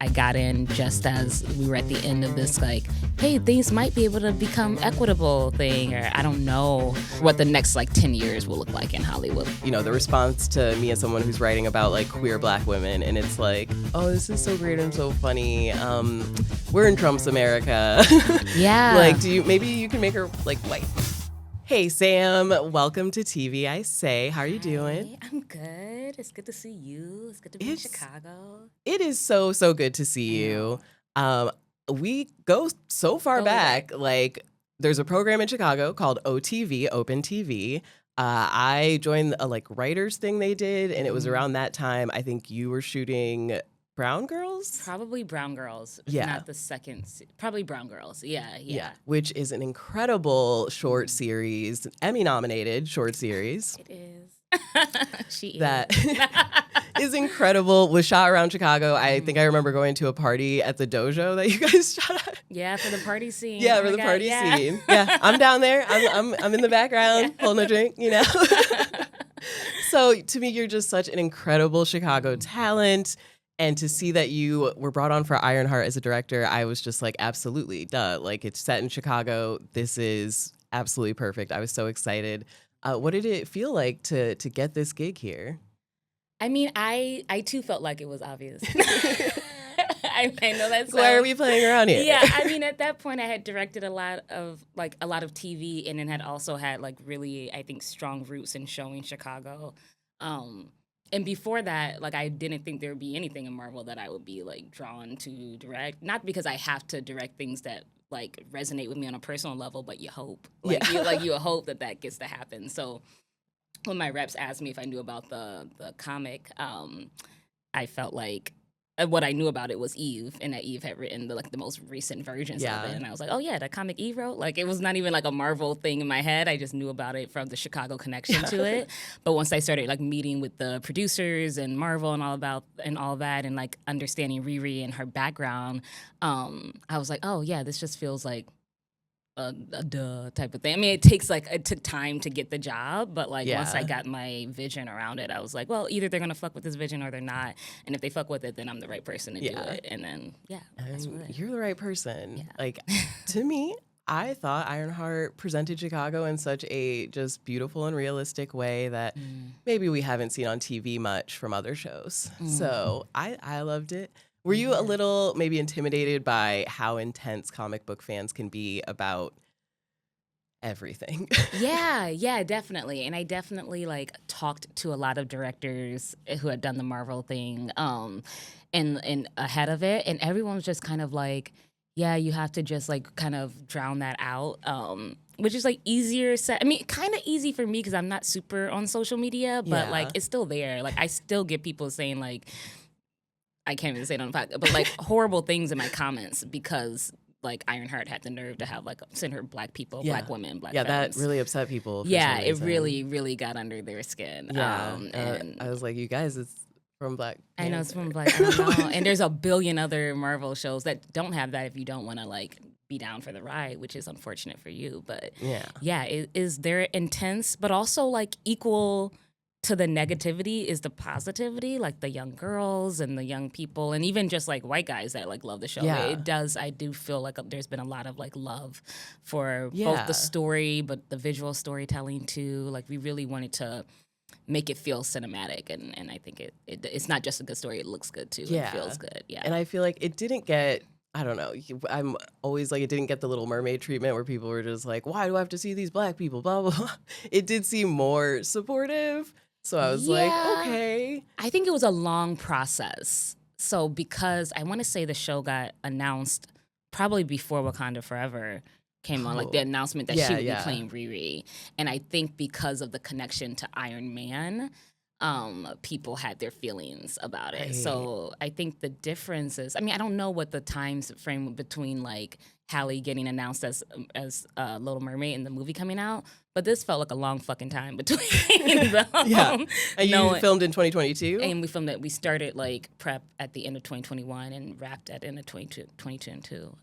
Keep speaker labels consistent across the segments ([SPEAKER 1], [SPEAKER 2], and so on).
[SPEAKER 1] I got in just as we were at the end of this, like, hey, things might be able to become equitable thing, or I don't know what the next, 10 years will look like in Hollywood.
[SPEAKER 2] You know, the response to me as someone who's writing about, queer Black women, and it's like, oh, this is so great and so funny. We're in Trump's America.
[SPEAKER 1] Yeah.
[SPEAKER 2] Maybe you can make her, white. Hey, Sam. Welcome to TV I Say. How are you doing?
[SPEAKER 1] I'm good. It's good to see you. It's good to be in Chicago.
[SPEAKER 2] It is so, so good to see you. We go so far back. There's a program in Chicago called OTV, Open TV. I joined a writers thing they did, and it was around that time. I think you were shooting Brown Girls?
[SPEAKER 1] Probably Brown Girls.
[SPEAKER 2] Yeah.
[SPEAKER 1] Not the second. Probably Brown Girls. Yeah.
[SPEAKER 2] Which is an incredible short series, Emmy-nominated short series.
[SPEAKER 1] It is. She is.
[SPEAKER 2] That is incredible. Was shot around Chicago. I think I remember going to a party at the dojo that you guys shot at.
[SPEAKER 1] Yeah, for the party scene.
[SPEAKER 2] Yeah, for the party scene. Yeah, I'm down there. I'm in the background holding a drink, So to me, you're just such an incredible Chicago talent. And to see that you were brought on for Ironheart as a director, I was just like, absolutely, duh. It's set in Chicago. This is absolutely perfect. I was so excited. What did it feel like to get this gig here?
[SPEAKER 1] I mean, I too felt like it was obvious. I know that's
[SPEAKER 2] why are we playing around here?
[SPEAKER 1] Yeah, I mean, at that point, I had directed a lot of TV, and then had also had really, I think, strong roots in showing Chicago. And before that, I didn't think there would be anything in Marvel that I would be drawn to direct. Not because I have to direct things that resonate with me on a personal level, but you hope, you hope that gets to happen. So when my reps asked me if I knew about the comic, I felt like what I knew about it was Eve, and that Eve had written the most recent versions of it, and I was like, oh yeah, the comic Eve wrote. It was not even a Marvel thing in my head. I just knew about it from the Chicago connection to it. But once I started meeting with the producers and Marvel and all that, and understanding Riri and her background, I was like, oh yeah, this just feels like a duh type of thing. I mean, it took time to get the job, but once I got my vision around it, I was like, well, either they're gonna fuck with this vision or they're not. And if they fuck with it, then I'm the right person to do it. And then
[SPEAKER 2] you're the right person.
[SPEAKER 1] Yeah.
[SPEAKER 2] To me, I thought Ironheart presented Chicago in such a just beautiful and realistic way that maybe we haven't seen on TV much from other shows. So I loved it. Were you a little maybe intimidated by how intense comic book fans can be about everything?
[SPEAKER 1] Yeah, definitely. And I definitely talked to a lot of directors who had done the Marvel thing and ahead of it, and everyone was just kind of yeah, you have to just kind of drown that out. Which is easier said. I mean, kind of easy for me because I'm not super on social media, but it's still there. I still get people saying I can't even say it on the podcast, but horrible things in my comments because Ironheart had the nerve to have send her Black people, Black women, Black femmes.
[SPEAKER 2] That really upset people.
[SPEAKER 1] Yeah, it really, really got under their skin.
[SPEAKER 2] Yeah, and I was like, you guys, it's from Black.
[SPEAKER 1] I know it's from Black. I don't know. And there's a billion other Marvel shows that don't have that if you don't want to be down for the ride, which is unfortunate for you. But is there intense, but also equal to the negativity is the positivity, the young girls and the young people, and even just white guys that love the show.
[SPEAKER 2] Yeah.
[SPEAKER 1] It does. I do feel there's been a lot of love for both the story, but the visual storytelling too. We really wanted to make it feel cinematic, and I think it's not just a good story. It looks good too.
[SPEAKER 2] Yeah.
[SPEAKER 1] It feels good. Yeah.
[SPEAKER 2] And I feel it didn't get. I don't know. I'm always it didn't get the Little Mermaid treatment where people were just why do I have to see these Black people? Blah blah blah. It did seem more supportive. So I was okay.
[SPEAKER 1] I think it was a long process. So because I want to say the show got announced probably before Wakanda Forever came on, the announcement that she would be playing Riri. And I think because of the connection to Iron Man, people had their feelings about it. Right. So I think the difference is, I mean, I don't know what the time frame between Halle getting announced as Little Mermaid and the movie coming out, but this felt like a long fucking time between them.
[SPEAKER 2] Yeah. And you filmed in 2022?
[SPEAKER 1] And we filmed it. We started prep at the end of 2021 and wrapped at the end of 2022.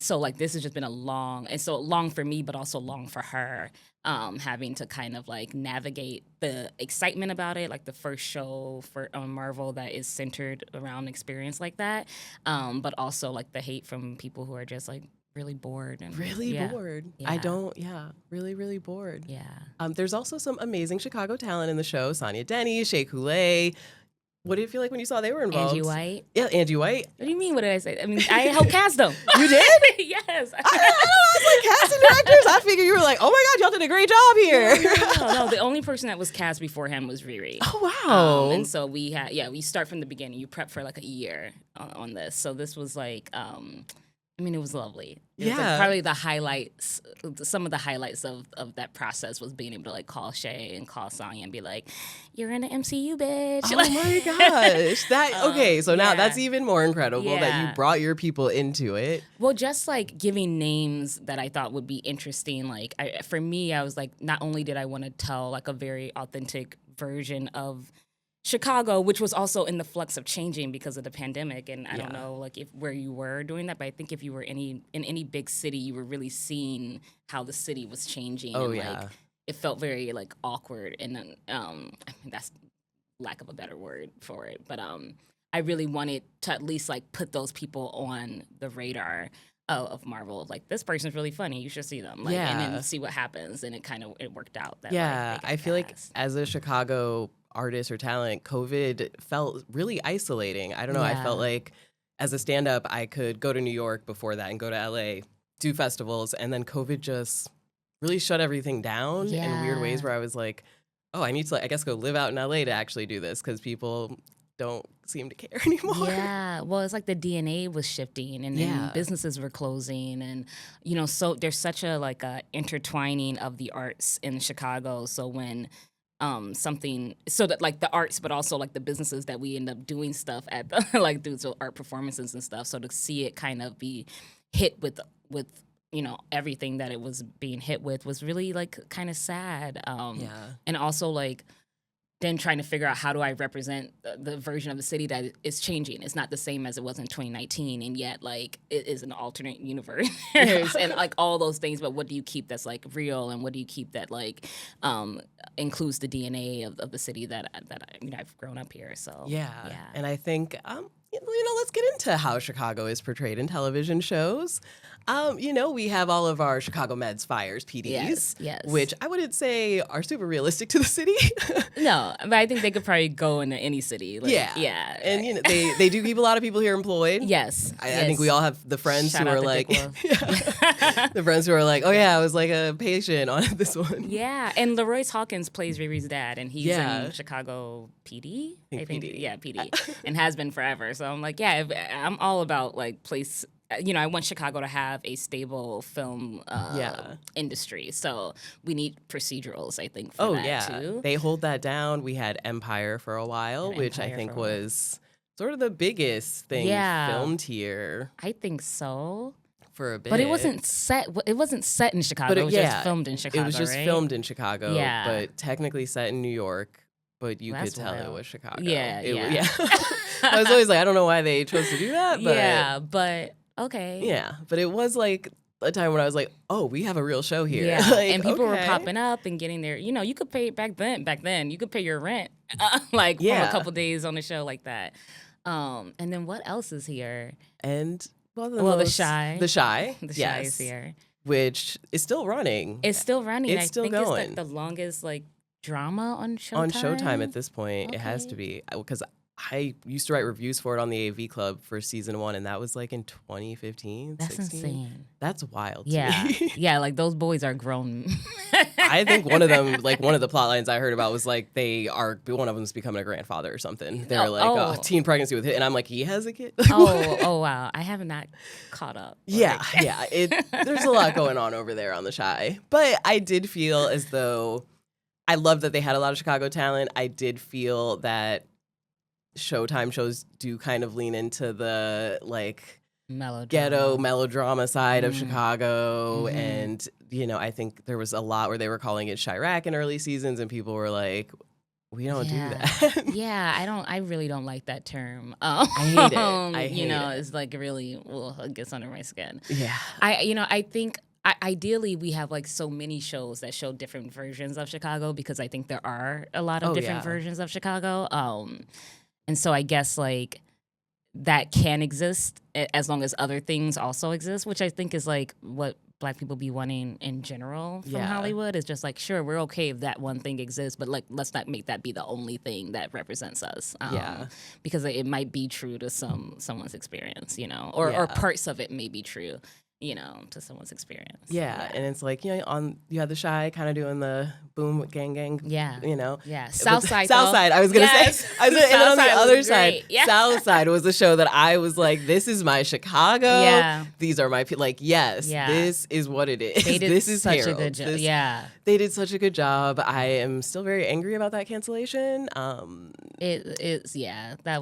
[SPEAKER 1] So like this has just been a long, and so long for me, but also long for her, having to kind of like navigate the excitement about it, like the first show for Marvel that is centered around an experience like that, but also like the hate from people who are just like really bored and
[SPEAKER 2] Really bored. Really, really bored.
[SPEAKER 1] Yeah.
[SPEAKER 2] There's also some amazing Chicago talent in the show. Sonia Denny, Shea Coulee. What did you feel like when you saw they were involved?
[SPEAKER 1] Angie White.
[SPEAKER 2] Yeah, Angie White.
[SPEAKER 1] What do you mean? What did I say? I mean, I helped cast them.
[SPEAKER 2] You did?
[SPEAKER 1] Yes.
[SPEAKER 2] I was like, casting directors. I figured you were like, oh my God, y'all did a great job here.
[SPEAKER 1] No, the only person that was cast before him was Riri.
[SPEAKER 2] Oh, wow.
[SPEAKER 1] And so we start from the beginning. You prep for like a year on this. So this was like, I mean, it was lovely. It was like probably the highlights, some of the highlights of that process was being able to like call Shay and call Sonya and be like, you're in the MCU, bitch.
[SPEAKER 2] Oh my gosh. Okay, so now that's even more incredible that you brought your people into it.
[SPEAKER 1] Well, just like giving names that I thought would be interesting. Like for me, I was like, not only did I want to tell like a very authentic version of Chicago, which was also in the flux of changing because of the pandemic, and I don't know like if where you were doing that, but I think if you were in any big city, you were really seeing how the city was changing.
[SPEAKER 2] Oh,
[SPEAKER 1] and,
[SPEAKER 2] yeah.
[SPEAKER 1] like, it felt very like awkward, and I mean, that's lack of a better word for it, but I really wanted to at least like put those people on the radar of Marvel, of like, this person's really funny, you should see them, like, and then see what happens, and it worked out. That, like,
[SPEAKER 2] I feel like as a Chicago artist or talent, COVID felt really isolating. I don't know. I felt like as a stand-up, I could go to New York before that and go to LA, do festivals, and then COVID just really shut everything down in weird ways where I was like, oh, I need to, I guess, go live out in LA to actually do this because people don't seem to care anymore.
[SPEAKER 1] Yeah, well, it's like the DNA was shifting, and businesses were closing, and so there's such a like a intertwining of the arts in Chicago. So when something, so that like the arts, but also like the businesses that we end up doing stuff at, like do so art performances and stuff. So to see it kind of be hit with everything that it was being hit with was really like kind of sad. And also like then trying to figure out how do I represent the version of the city that is changing. It's not the same as it was in 2019, and yet like it is an alternate universe and like all those things. But what do you keep that's like real, and what do you keep that like includes the DNA of the city that I've grown up here. So
[SPEAKER 2] and I think let's get into how Chicago is portrayed in television shows. We have all of our Chicago Meds, Fires, PDs, which I wouldn't say are super realistic to the city.
[SPEAKER 1] No, but I think they could probably go into any city. Like,
[SPEAKER 2] and they do keep a lot of people here employed.
[SPEAKER 1] Yes,
[SPEAKER 2] I think we all have the friends
[SPEAKER 1] Shout
[SPEAKER 2] who
[SPEAKER 1] out
[SPEAKER 2] are
[SPEAKER 1] to
[SPEAKER 2] like,
[SPEAKER 1] Dick
[SPEAKER 2] the friends who are like, oh yeah, I was like a patient on this one.
[SPEAKER 1] Yeah, and Leroyce Hawkins plays Riri's dad, and he's in Chicago PD. I think PD, and has been forever. So I'm like, I'm all about like place. I want Chicago to have a stable film industry. So we need procedurals, I think, for that too.
[SPEAKER 2] They hold that down. We had Empire for a while, which I think was sort of the biggest thing filmed here.
[SPEAKER 1] I think so.
[SPEAKER 2] For a bit.
[SPEAKER 1] But it wasn't set. It wasn't set in Chicago. It was just filmed in Chicago.
[SPEAKER 2] It was just filmed in Chicago,
[SPEAKER 1] Yeah.
[SPEAKER 2] but technically set in New York. But you could tell
[SPEAKER 1] wild.
[SPEAKER 2] it was Chicago.
[SPEAKER 1] Yeah.
[SPEAKER 2] I was always like, I don't know why they chose to do that. But
[SPEAKER 1] but okay.
[SPEAKER 2] Yeah, but it was like a time when I was like, oh, we have a real show here.
[SPEAKER 1] Yeah,
[SPEAKER 2] like,
[SPEAKER 1] and people were popping up and getting their, you could pay back then, you could pay your rent from a couple days on the show like that. And then what else is here?
[SPEAKER 2] And
[SPEAKER 1] The Shy.
[SPEAKER 2] The Shy.
[SPEAKER 1] The Shy is here.
[SPEAKER 2] Which is still running.
[SPEAKER 1] It's still running.
[SPEAKER 2] It's still going.
[SPEAKER 1] It's like the longest like drama on Showtime.
[SPEAKER 2] On Showtime at this point, it has to be, because I used to write reviews for it on the AV Club for season 1, and that was like in 2015,
[SPEAKER 1] That's
[SPEAKER 2] 16.
[SPEAKER 1] insane.
[SPEAKER 2] That's wild.
[SPEAKER 1] Yeah,
[SPEAKER 2] to me.
[SPEAKER 1] yeah, like those boys are grown.
[SPEAKER 2] I think one of them, like one of the plot lines I heard about was like one of them's becoming a grandfather or something. They're teen pregnancy with it, and I'm like, he has a kid.
[SPEAKER 1] Oh wow, I have not caught up.
[SPEAKER 2] Yeah. There's a lot going on over there on The Shy, but I did feel as though I love that they had a lot of Chicago talent. I did feel that Showtime shows do kind of lean into the like ghetto melodrama side of Chicago. And, I think there was a lot where they were calling it Chirac in early seasons, and people were like, We don't do that.
[SPEAKER 1] Yeah, I really don't like that term.
[SPEAKER 2] I hate it. I hate it.
[SPEAKER 1] It's like really, it gets under my skin.
[SPEAKER 2] Yeah.
[SPEAKER 1] I think ideally we have like so many shows that show different versions of Chicago, because I think there are a lot of different versions of Chicago. And so I guess like that can exist as long as other things also exist, which I think is like what Black people be wanting in general from Hollywood. Is just like, sure, we're okay if that one thing exists, but like let's not make that be the only thing that represents us. Because it might be true to someone's experience, you know, or parts of it may be true, you know, to someone's experience.
[SPEAKER 2] Yeah. And it's like, you know, you had the Shy kind of doing the boom gang, you know.
[SPEAKER 1] Yeah. Southside.
[SPEAKER 2] I was going to say. I was going to on the other side.
[SPEAKER 1] Yeah.
[SPEAKER 2] Southside was the show that I was like, this is my Chicago.
[SPEAKER 1] Yeah.
[SPEAKER 2] These are my people. Like, yes, this is what it is.
[SPEAKER 1] They did
[SPEAKER 2] this is
[SPEAKER 1] such
[SPEAKER 2] Harold.
[SPEAKER 1] a good job.
[SPEAKER 2] They did such a good job. I am still very angry about that cancellation.
[SPEAKER 1] That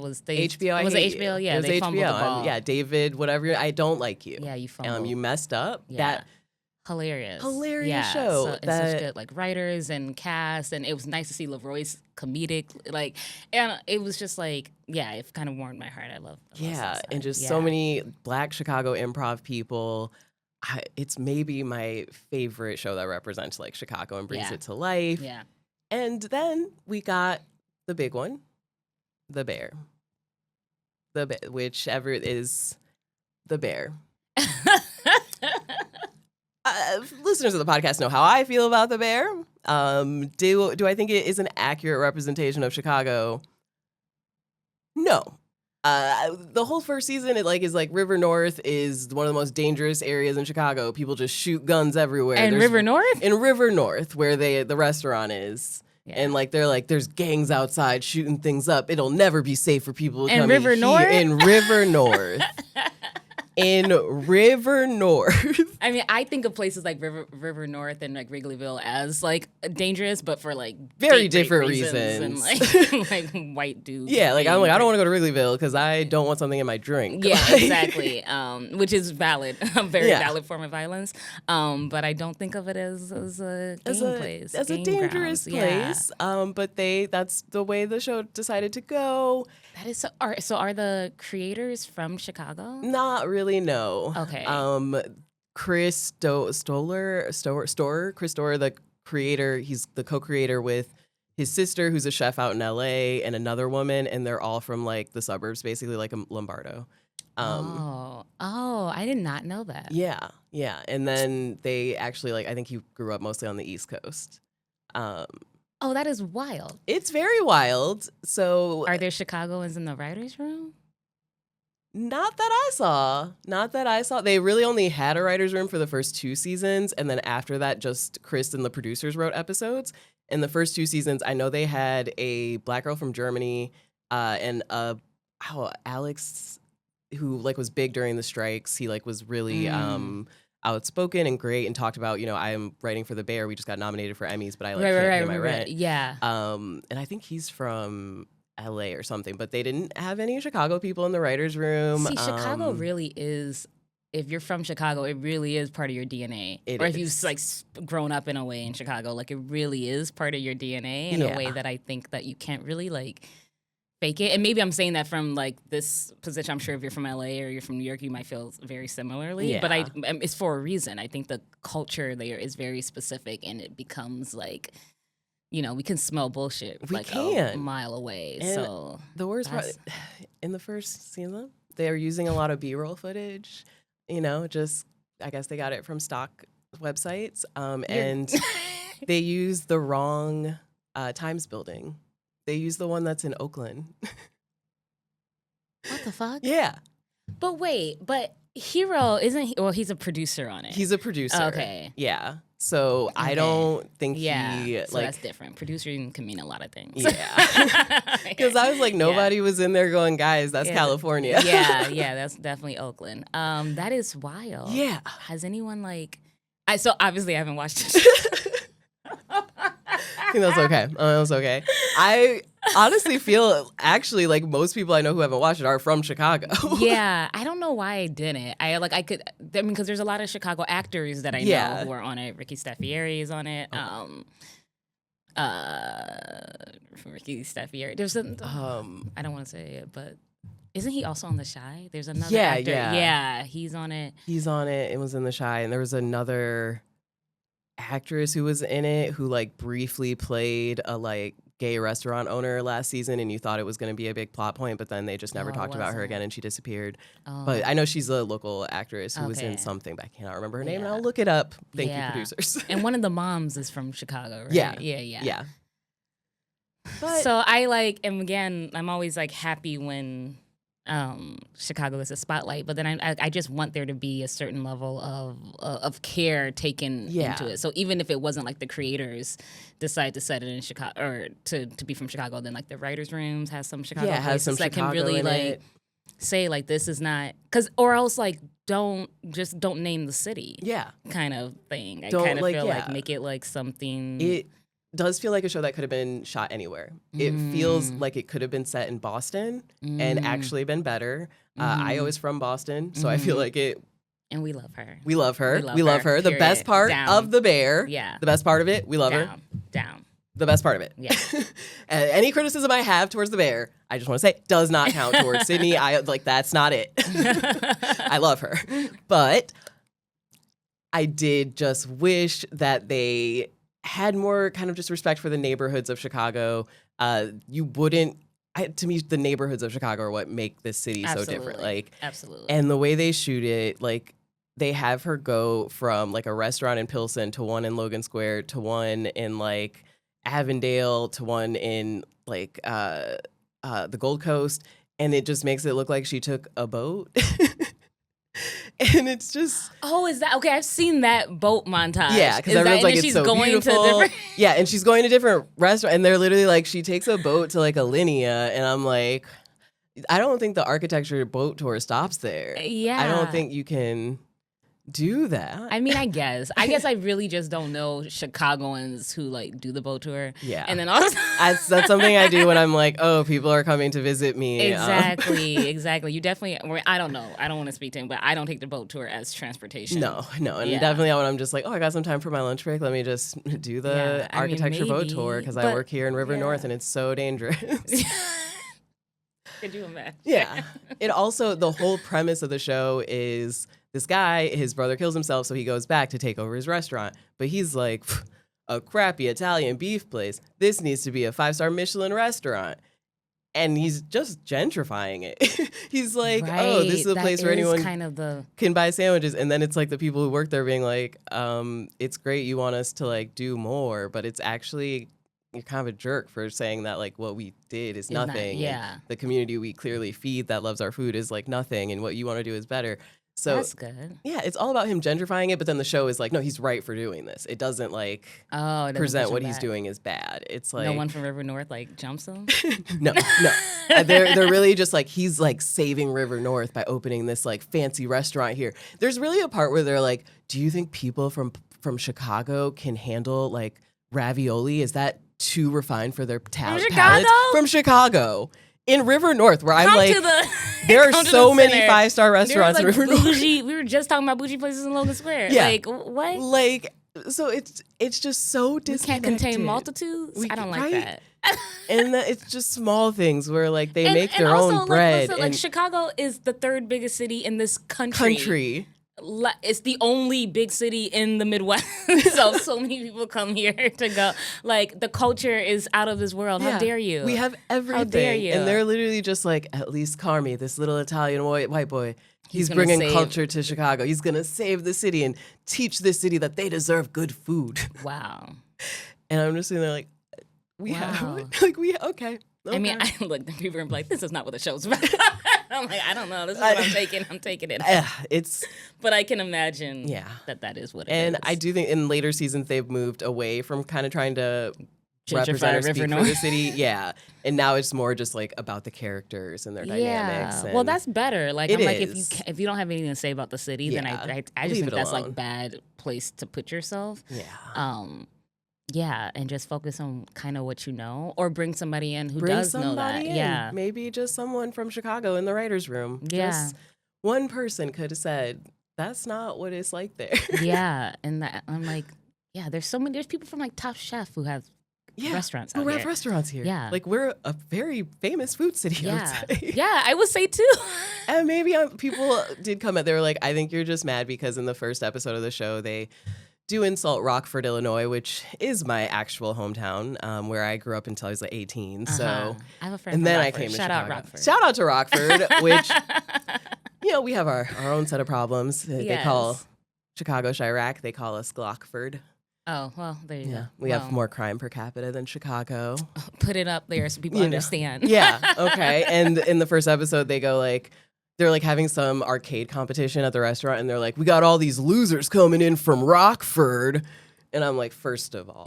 [SPEAKER 1] was
[SPEAKER 2] HBO.
[SPEAKER 1] Was it HBO? Yeah,
[SPEAKER 2] it was
[SPEAKER 1] they
[SPEAKER 2] HBO.
[SPEAKER 1] fumbled the ball.
[SPEAKER 2] David, whatever. I don't like you.
[SPEAKER 1] Yeah, you fumbled.
[SPEAKER 2] You messed up.
[SPEAKER 1] Yeah. Hilarious
[SPEAKER 2] show.
[SPEAKER 1] And such good like writers and cast, and it was nice to see Leroy's comedic like, and it was just like, it kind of warmed my heart. I love
[SPEAKER 2] and just so many Black Chicago improv people. It's maybe my favorite show that represents like Chicago and brings it to life.
[SPEAKER 1] Yeah.
[SPEAKER 2] And then we got the big one, The Bear. Whichever is The Bear. Listeners of the podcast know how I feel about The Bear. Do I think it is an accurate representation of Chicago? No. The whole first season, it is like River North is one of the most dangerous areas in Chicago. People just shoot guns everywhere.
[SPEAKER 1] And River North?
[SPEAKER 2] In River North, where the restaurant is. Yeah. And they're like, there's gangs outside shooting things up. It'll never be safe for people to come
[SPEAKER 1] River North?
[SPEAKER 2] In River North. In River North.
[SPEAKER 1] I mean, I think of places like River North and like Wrigleyville as like dangerous, but for like
[SPEAKER 2] very different reasons.
[SPEAKER 1] And like white dudes.
[SPEAKER 2] Yeah, like I'm like, I don't want to go to Wrigleyville because I don't want something in my drink.
[SPEAKER 1] Yeah, exactly. Which is valid, a very valid form of violence. But I don't think of it as a place.
[SPEAKER 2] As a dangerous place. But that's the way the show decided to go.
[SPEAKER 1] That is so. Are the creators from Chicago?
[SPEAKER 2] Not really, no.
[SPEAKER 1] Okay.
[SPEAKER 2] Chris Storer, the creator, he's the co-creator with his sister, who's a chef out in LA, and another woman, and they're all from like the suburbs, basically like Lombardo.
[SPEAKER 1] I did not know that.
[SPEAKER 2] Yeah. And then they actually I think he grew up mostly on the East Coast.
[SPEAKER 1] Oh, that is wild.
[SPEAKER 2] It's very wild. So
[SPEAKER 1] are there Chicagoans in the writers' room?
[SPEAKER 2] Not that I saw. They really only had a writer's room for the first 2 seasons. And then after that, just Chris and the producers wrote episodes. In the first 2 seasons, I know they had a Black girl from Germany and Alex, who was big during the strikes. He was really outspoken and great and talked about, I'm writing for The Bear. We just got nominated for Emmys, but I can't pay my rent.
[SPEAKER 1] Yeah.
[SPEAKER 2] And I think he's from LA or something, but they didn't have any Chicago people in the writer's room.
[SPEAKER 1] See, Chicago really is, if you're from Chicago, it really is part of your DNA. If you've grown up in a way in Chicago, it really is part of your DNA in a way that I think that you can't really fake it. And maybe I'm saying that from this position. I'm sure if you're from LA or you're from New York, you might feel very similarly. Yeah. But it's for a reason. I think the culture there is very specific, and it becomes we can smell bullshit a mile away. And so
[SPEAKER 2] the worst part, in the first season, they're using a lot of B-roll footage. Just I guess they got it from stock websites, and they used the wrong Times building. They used the one that's in Oakland.
[SPEAKER 1] What the fuck?
[SPEAKER 2] Yeah.
[SPEAKER 1] But wait, Hero isn't. Well, he's a producer on it.
[SPEAKER 2] He's a producer.
[SPEAKER 1] Okay.
[SPEAKER 2] Yeah. So okay. I don't think
[SPEAKER 1] he so that's different. Producing can mean a lot of things.
[SPEAKER 2] Yeah. Because I was nobody was in there going, guys, that's California.
[SPEAKER 1] Yeah, that's definitely Oakland. That is wild.
[SPEAKER 2] Yeah.
[SPEAKER 1] Has anyone so obviously I haven't watched it.
[SPEAKER 2] I think that's okay. That was okay. I honestly feel actually most people I know who haven't watched it are from Chicago.
[SPEAKER 1] Yeah, I don't know why I didn't. Because there's a lot of Chicago actors that I know who are on it. Ricky Staffieri is on it. Ricky Steffier. There's a I don't want to say it, but isn't he also on The Shy? There's another actor. Yeah, he's on it.
[SPEAKER 2] He's on it. It was in The Shy, and there was another actress who was in it who like briefly played a like gay restaurant owner last season, and you thought it was going to be a big plot point, but then they just never talked about her again, and she disappeared. But I know she's a local actress who was in something, but I cannot remember her name, and I'll look it up. Thank you, producers.
[SPEAKER 1] And one of the moms is from Chicago, right?
[SPEAKER 2] Yeah.
[SPEAKER 1] But, so I like, and again, I'm always like happy when Chicago is a spotlight, but then I just want there to be a certain level of care taken into it. So even if it wasn't like the creators decide to set it in Chicago or to be from Chicago, then like the writers' rooms has some Chicago places
[SPEAKER 2] has some
[SPEAKER 1] that
[SPEAKER 2] Chicago
[SPEAKER 1] can really like say like this is not or else like don't name the city, kind of thing. I kind of feel like make it like something.
[SPEAKER 2] It does feel like a show that could have been shot anywhere. It feels like it could have been set in Boston and actually been better. Io is from Boston, so I feel like it.
[SPEAKER 1] And we love her.
[SPEAKER 2] We love her. We love her. The best part of The Bear. Yeah. The best part of it. We love her.
[SPEAKER 1] Down.
[SPEAKER 2] The best part of it. Yeah. And any criticism I have towards The Bear, I just want to say, does not count towards Sydney. That's not it. I love her. But I did just wish that they had more kind of just respect for the neighborhoods of Chicago. You wouldn't, to me, the neighborhoods of Chicago are what make this city so different. Like,
[SPEAKER 1] absolutely.
[SPEAKER 2] And the way they shoot it, like, they have her go from like a restaurant in Pilsen to one in Logan Square to one in like Avondale to one in like the Gold Coast, and it just makes it look like she took a boat. And it's just
[SPEAKER 1] is that okay? I've seen that boat montage.
[SPEAKER 2] Yeah, because everyone's like, it's so beautiful. Yeah, and she's going to different restaurants, and they're literally like, she takes a boat to like Alinea, and I'm like, I don't think the architecture boat tour stops there.
[SPEAKER 1] Yeah,
[SPEAKER 2] I don't think you can do that.
[SPEAKER 1] I mean, I guess I really just don't know Chicagoans who like do the boat tour.
[SPEAKER 2] Yeah,
[SPEAKER 1] and then also
[SPEAKER 2] that's something I do when I'm like, oh, people are coming to visit me.
[SPEAKER 1] Exactly. You definitely. I don't know. I don't want to speak to him, but I don't take the boat tour as transportation.
[SPEAKER 2] No, and definitely when I'm just like, oh, I got some time for my lunch break. Let me just do the architecture boat tour because I work here in River North and it's so dangerous.
[SPEAKER 1] Could you imagine?
[SPEAKER 2] Yeah. It also, the whole premise of the show is this guy, his brother kills himself, so he goes back to take over his restaurant. But he's like, a crappy Italian beef place. This needs to be a 5-star Michelin restaurant. And he's just gentrifying it. He's like, oh, this is a place where anyone can buy sandwiches. And then it's like the people who work there being like, it's great you want us to like do more, but it's actually, you're kind of a jerk for saying that like what we did is nothing. And the community we clearly feed that loves our food is like nothing, and what you want to do is better. So
[SPEAKER 1] that's good.
[SPEAKER 2] Yeah, it's all about him gentrifying it, but then the show is like, no, he's right for doing this. It doesn't like present what he's doing as bad. It's like
[SPEAKER 1] no one from River North like jumps him.
[SPEAKER 2] No. They're really just like, he's like saving River North by opening this like fancy restaurant here. There's really a part where they're like, do you think people from Chicago can handle like ravioli? Is that too refined for their palates? From Chicago. In River North, where I'm like, there are so many 5-star restaurants in River North.
[SPEAKER 1] We were just talking about bougie places in Logan Square.
[SPEAKER 2] Yeah.
[SPEAKER 1] Like, what?
[SPEAKER 2] Like, so it's just so disconnected.
[SPEAKER 1] We can't contain multitudes? I don't like that.
[SPEAKER 2] And it's just small things where, like, they make their own bread.
[SPEAKER 1] Like, Chicago is the 3rd biggest city in this country. It's the only big city in the Midwest. so many people come here to go. Like, the culture is out of this world. How dare you?
[SPEAKER 2] We have everything.
[SPEAKER 1] How dare you?
[SPEAKER 2] And they're literally just like, at least Carmi, this little Italian white boy, he's bringing culture to Chicago. He's going to save the city and teach this city that they deserve good food.
[SPEAKER 1] Wow.
[SPEAKER 2] And I'm just sitting there like, okay.
[SPEAKER 1] I mean, I look, the people are like, this is not what the show's about. I'm like, I don't know. This is what I'm taking it. But I can imagine that is what it is.
[SPEAKER 2] And I do think in later seasons they've moved away from kind of trying to represent or speak for the city. Yeah. And now it's more just like about the characters and their dynamics.
[SPEAKER 1] Well, that's better. Like, if you don't have anything to say about the city, then I just think that's like bad place to put yourself. Yeah, and just focus on kind of what you know, or bring somebody in who does know that. Yeah,
[SPEAKER 2] maybe just someone from Chicago in the writers' room.
[SPEAKER 1] Yeah,
[SPEAKER 2] just one person could have said, "That's not what it's like there."
[SPEAKER 1] Yeah, and I'm like, there's so many. There's people from like Top Chef who have restaurants
[SPEAKER 2] we
[SPEAKER 1] out
[SPEAKER 2] have
[SPEAKER 1] here.
[SPEAKER 2] restaurants here.
[SPEAKER 1] Yeah.
[SPEAKER 2] Like, we're a very famous food city, I would say.
[SPEAKER 1] Yeah, I would say too.
[SPEAKER 2] And maybe people did come at, they were like, I think you're just mad because in the first episode of the show, they do insult Rockford, Illinois, which is my actual hometown, where I grew up until I was like 18. So,
[SPEAKER 1] I have a friend
[SPEAKER 2] and
[SPEAKER 1] from
[SPEAKER 2] then
[SPEAKER 1] Rockford.
[SPEAKER 2] I came to
[SPEAKER 1] Shout
[SPEAKER 2] Chicago.
[SPEAKER 1] out Rockford.
[SPEAKER 2] Shout out to Rockford, which, we have our own set of problems. They call Chicago Chirac. They call us Glockford.
[SPEAKER 1] Oh, well, there you go.
[SPEAKER 2] We have more crime per capita than Chicago.
[SPEAKER 1] Put it up there so people understand.
[SPEAKER 2] Yeah, okay. And in the first episode, they go like, they're like having some arcade competition at the restaurant, and they're like, we got all these losers coming in from Rockford. And I'm like, first of all,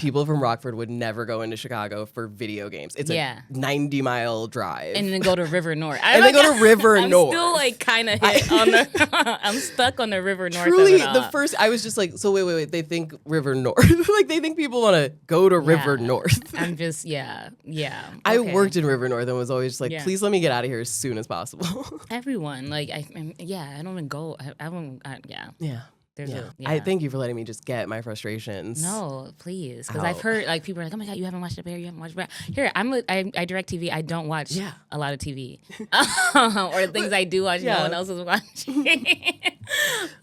[SPEAKER 2] people from Rockford would never go into Chicago for video games. It's a 90-mile drive.
[SPEAKER 1] And then go to River North.
[SPEAKER 2] And then go to River North.
[SPEAKER 1] I'm still like kind of hit on the, I'm stuck on the River North.
[SPEAKER 2] Truly, the first, I was just like, so wait, they think River North. Like, they think people want to go to River North.
[SPEAKER 1] I'm just, yeah.
[SPEAKER 2] I worked in River North and was always just like, please let me get out of here as soon as possible.
[SPEAKER 1] Everyone, like, I don't even go,
[SPEAKER 2] Yeah. I thank you for letting me just get my frustrations.
[SPEAKER 1] No, please, because I've heard like people are like, "Oh my god, you haven't watched the Bear, you haven't watched Bear." Here, I direct TV. I don't watch a lot of TV, or things I do watch. No one else is watching.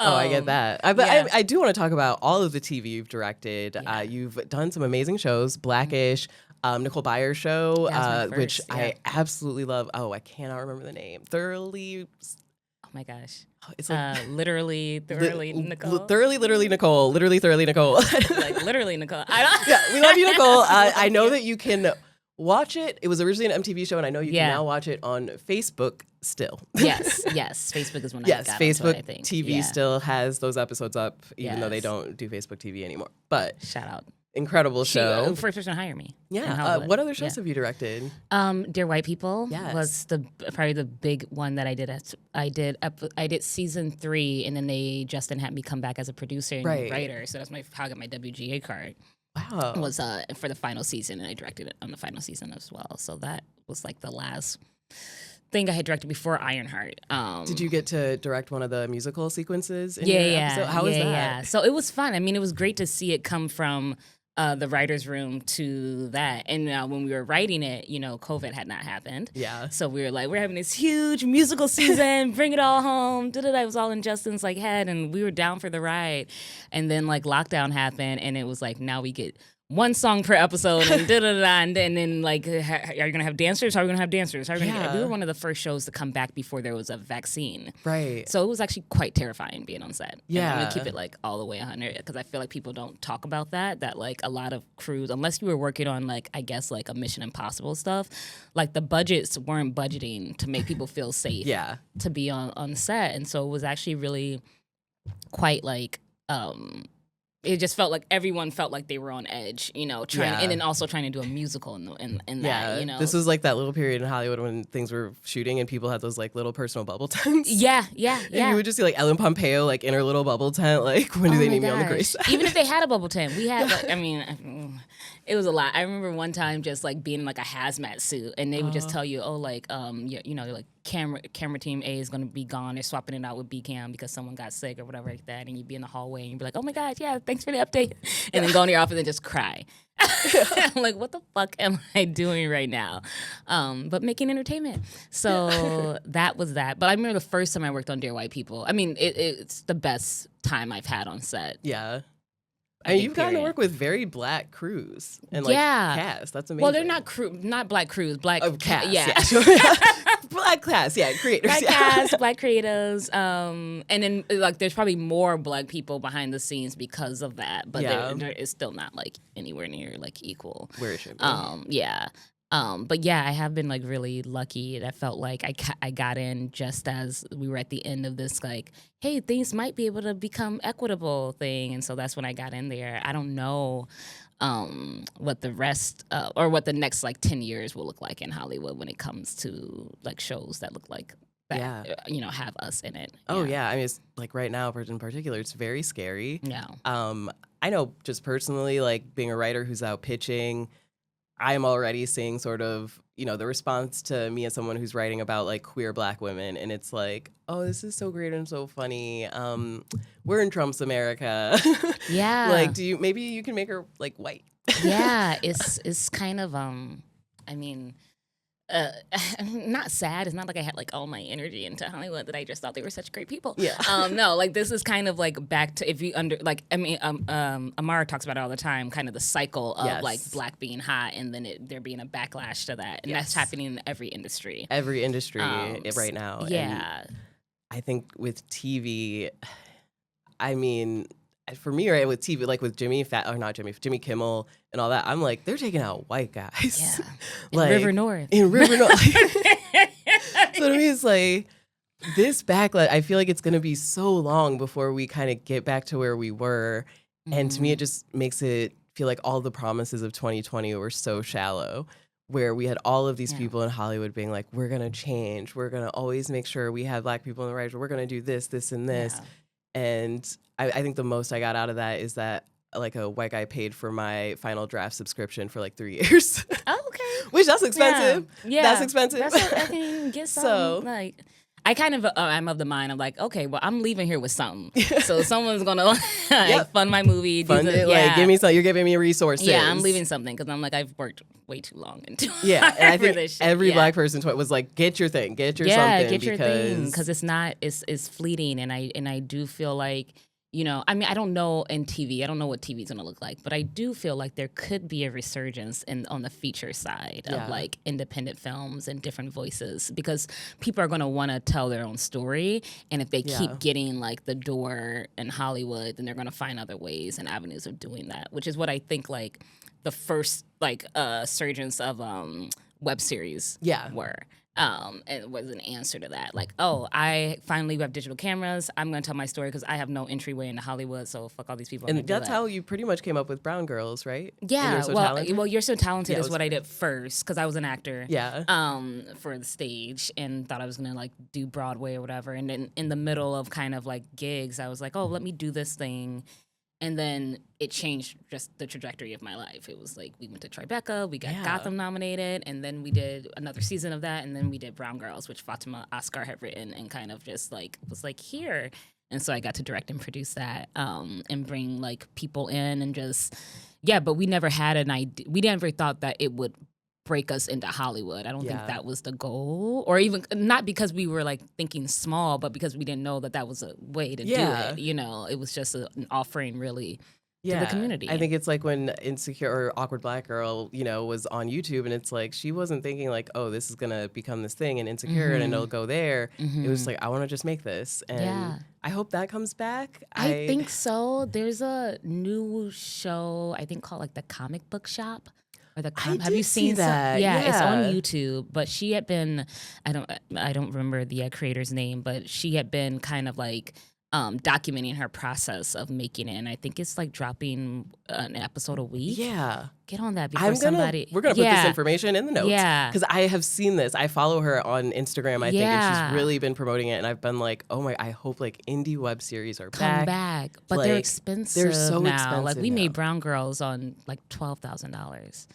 [SPEAKER 2] I get that. I do want to talk about all of the TV you've directed. You've done some amazing shows, Blackish. Nicole Byer's show, which I absolutely love. Oh, I cannot remember the name.
[SPEAKER 1] Oh my gosh. It's like thoroughly Nicole.
[SPEAKER 2] Literally Nicole.
[SPEAKER 1] Like literally Nicole.
[SPEAKER 2] We love you, Nicole. I know that you can watch it. It was originally an MTV show, and I know you can now watch it on Facebook still.
[SPEAKER 1] Yes. Facebook is when I got
[SPEAKER 2] Facebook
[SPEAKER 1] onto it, I think.
[SPEAKER 2] TV still has those episodes up, even though they don't do Facebook TV anymore. But
[SPEAKER 1] shout out.
[SPEAKER 2] Incredible show.
[SPEAKER 1] First person to hire me.
[SPEAKER 2] Yeah. What other shows have you directed?
[SPEAKER 1] Dear White People was probably the big one that I did. I did season 3, and then Justin had me come back as a producer and writer. So that's how I got my WGA card.
[SPEAKER 2] Wow.
[SPEAKER 1] Was for the final season, and I directed it on the final season as well. So that was like the last thing I had directed before Ironheart.
[SPEAKER 2] Did you get to direct one of the musical sequences in
[SPEAKER 1] your
[SPEAKER 2] episode? How was that?
[SPEAKER 1] Yeah. So it was fun. I mean, it was great to see it come from the writer's room to that. And when we were writing it, COVID had not happened.
[SPEAKER 2] Yeah.
[SPEAKER 1] So we were like, we're having this huge musical season, bring it all home. It was all in Justin's head, and we were down for the ride. And then lockdown happened, and it was like, now we get one song per episode, and and then are you gonna have dancers? How are we gonna have dancers? We were one of the first shows to come back before there was a vaccine.
[SPEAKER 2] Right.
[SPEAKER 1] So it was actually quite terrifying being on set.
[SPEAKER 2] Yeah.
[SPEAKER 1] And I'm gonna keep it all the way 100, because I feel like people don't talk about that a lot of crews, unless you were working on a Mission Impossible stuff, the budgets weren't budgeting to make people feel safe. To be on set, and so it was actually really quite it just felt like everyone felt like they were on edge, and then also trying to do a musical in that,
[SPEAKER 2] This was that little period in Hollywood when things were shooting and people had those little personal bubble tents.
[SPEAKER 1] Yeah.
[SPEAKER 2] And you would just see Ellen Pompeo in her little bubble tent, when do they need me on the gray side?
[SPEAKER 1] Even if they had a bubble tent, we had it was a lot. I remember one time just being in a hazmat suit, and they would just tell you, camera team A is going to be gone. They're swapping it out with B cam because someone got sick or whatever like that. And you'd be in the hallway and you'd be like, oh my God, thanks for the update. And then go in your office and just cry. I'm like, what the fuck am I doing right now? But making entertainment. So that was that. But I remember the first time I worked on Dear White People. I mean, it's the best time I've had on set.
[SPEAKER 2] Yeah. And you've gotten to work with very black crews and cast. That's amazing.
[SPEAKER 1] Well, they're not black crews, black
[SPEAKER 2] cast.
[SPEAKER 1] Yeah.
[SPEAKER 2] Black cast, creators.
[SPEAKER 1] Black cast, black creatives. And then there's probably more black people behind the scenes because of that. But there is still not anywhere near equal.
[SPEAKER 2] Where it should be.
[SPEAKER 1] But I have been really lucky. And I felt like I got in just as we were at the end of this hey, things might be able to become equitable thing. And so that's when I got in there. I don't know what the rest or what the next 10 years will look like in Hollywood when it comes to shows that look like that, have us in it.
[SPEAKER 2] Oh yeah. I mean, it's right now in particular, it's very scary.
[SPEAKER 1] Yeah.
[SPEAKER 2] I know just personally, being a writer who's out pitching, I'm already seeing sort of, the response to me as someone who's writing about queer black women. And it's oh, this is so great and so funny. We're in Trump's America.
[SPEAKER 1] Yeah.
[SPEAKER 2] maybe you can make her white.
[SPEAKER 1] Yeah, it's kind of I mean, not sad. It's not like I had like all my energy into Hollywood that I just thought they were such great people.
[SPEAKER 2] Yeah.
[SPEAKER 1] No, like this is kind of like back to if you under like I mean Amara talks about it all the time, kind of the cycle of
[SPEAKER 2] Yes.
[SPEAKER 1] like Black being hot and then there being a backlash to that, and that's
[SPEAKER 2] Yes.
[SPEAKER 1] happening in every industry.
[SPEAKER 2] Every industry right now.
[SPEAKER 1] Yeah.
[SPEAKER 2] And I think with TV, I mean, for me, right, with TV, like with Jimmy Kimmel and all that, I'm like, they're taking out white guys.
[SPEAKER 1] Yeah.
[SPEAKER 2] Like,
[SPEAKER 1] in River North.
[SPEAKER 2] In River North. So to me, it's like, this backlash, I feel like it's going to be so long before we kind of get back to where we were. And to me, it just makes it feel like all the promises of 2020 were so shallow, where we had all of these people in Hollywood being like, we're going to change. We're going to always make sure we have Black people in the right. We're going to do this, this, and this.
[SPEAKER 1] Yeah.
[SPEAKER 2] And I think the most I got out of that is that like a white guy paid for my Final Draft subscription for like 3 years.
[SPEAKER 1] Oh, okay.
[SPEAKER 2] Which that's expensive.
[SPEAKER 1] Yeah.
[SPEAKER 2] That's expensive.
[SPEAKER 1] That's what I can get something.
[SPEAKER 2] So,
[SPEAKER 1] like, I kind of, I'm of the mind of like, okay, well, I'm leaving here with something. So someone's going to like, fund my movie.
[SPEAKER 2] Fund it, like, give me something. You're giving me resources.
[SPEAKER 1] Yeah, I'm leaving something because I'm like, I've worked way too long into
[SPEAKER 2] Yeah, and I think
[SPEAKER 1] this shit.
[SPEAKER 2] every Black person was like, get your thing, get your something.
[SPEAKER 1] Get your thing, because it's not, it's fleeting. And I do feel like, you know, I mean, I don't know in TV. I don't know what TV is going to look like, but I do feel like there could be a resurgence on the feature side of like independent films and different voices, because people are going to want to tell their own story. And if they keep getting like the door in Hollywood, then they're going to find other ways and avenues of doing that, which is what I think like the first like surgence of web series were. And it was an answer to that. Like, oh, I finally have digital cameras. I'm going to tell my story because I have no entryway into Hollywood, so fuck all these people.
[SPEAKER 2] And that's how you pretty much came up with Brown Girls, right?
[SPEAKER 1] Yeah. Well, You're So Talented is what I did first, because I was an actor.
[SPEAKER 2] Yeah.
[SPEAKER 1] For the stage, and thought I was going to like do Broadway or whatever. And then in the middle of kind of like gigs, I was like, oh, let me do this thing. And then it changed just the trajectory of my life. It was like we went to Tribeca, we got Gotham nominated, and then we did another season of that, and then we did Brown Girls, which Fatima Asghar had written, and kind of just like was like here. And so I got to direct and produce that, and bring like people in and just but we never had an idea. We never thought that it would break us into Hollywood. I don't think that was the goal, or even not because we were like thinking small, but because we didn't know that was a way to do it. You know, it was just an offering really to the community.
[SPEAKER 2] I think it's like when Insecure or Awkward Black Girl, you know, was on YouTube, and it's like she wasn't thinking like, oh, this is gonna become this thing and Insecure and it'll go there. It was like, I want to just make this, and I hope that comes back.
[SPEAKER 1] I think so. There's a new show I think called like The Comic Book Shop. Or have you seen that? Yeah, it's on YouTube. But she had been, I don't remember the creator's name, but she had been kind of like documenting her process of making it, and I think it's like dropping an episode a week. Yeah, get on that before
[SPEAKER 2] we're gonna put this information in the notes.
[SPEAKER 1] Yeah,
[SPEAKER 2] because I have seen this. I follow her on Instagram. I think, and she's really been promoting it, and I've been like, oh my, I hope like indie web series are
[SPEAKER 1] back, but like, they're expensive. They're so expensive. Like we made Brown Girls on like $12,000.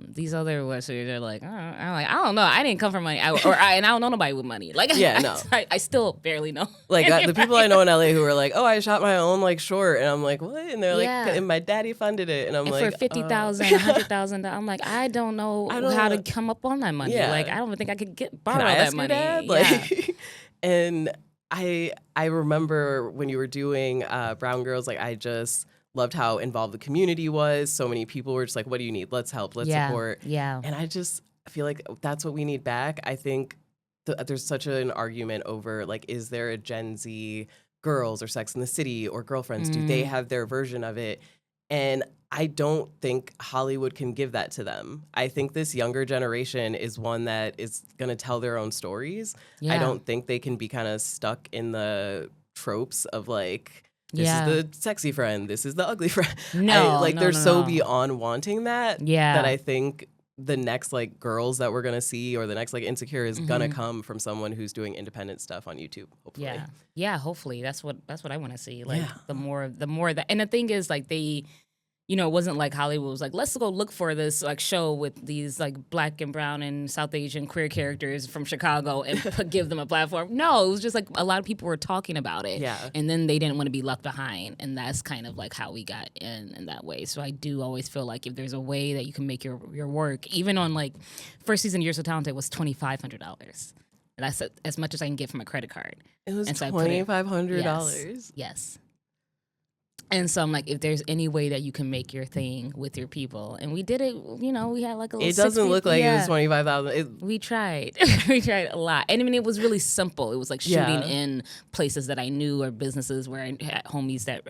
[SPEAKER 1] These other web series are like, I don't know. I didn't come from money, and I don't know nobody with money. Like, I still barely know.
[SPEAKER 2] Like the people I know in LA who are like, oh, I shot my own like short, and I'm like, what? And they're like, and my daddy funded it, and I'm like,
[SPEAKER 1] for $50,000, $100,000. I'm like, I don't know how to come up on that money. Like, I don't even think I could borrow that money. Dad?
[SPEAKER 2] Like, and I remember when you were doing Brown Girls, like I just loved how involved the community was. So many people were just like, what do you need? Let's help. Let's support. Yeah. And I just feel like that's what we need back. I think there's such an argument over, like, is there a Gen Z Girls or Sex in the City or Girlfriends? Do they have their version of it? And I don't think Hollywood can give that to them. I think this younger generation is one that is going to tell their own stories. I don't think they can be kind of stuck in the tropes of, like, this is the sexy friend, this is the ugly friend. They're so beyond wanting that that I think the next like girls that we're gonna see, or the next like Insecure, is gonna come from someone who's doing independent stuff on YouTube. Hopefully, hopefully that's what I want to see. Like the more that, and the thing is, like they,
[SPEAKER 1] it wasn't like Hollywood was like, let's go look for this like show with these like Black and brown and South Asian queer characters from Chicago and give them a platform. No, it was just like a lot of people were talking about it.
[SPEAKER 2] Yeah.
[SPEAKER 1] And then they didn't want to be left behind. And that's kind of like how we got in that way. So I do always feel like if there's a way that you can make your work, even on like first season You're So Talented was $2,500. That's as much as I can get from a credit card.
[SPEAKER 2] It was
[SPEAKER 1] And so
[SPEAKER 2] $2,500.
[SPEAKER 1] Yes. And so I'm like, if there's any way that you can make your thing with your people, and we did it, we had like a little.
[SPEAKER 2] It doesn't look like it was $25,000.
[SPEAKER 1] We tried. We tried a lot. And I mean, it was really simple. It was like shooting in places that I knew or businesses where I had homies that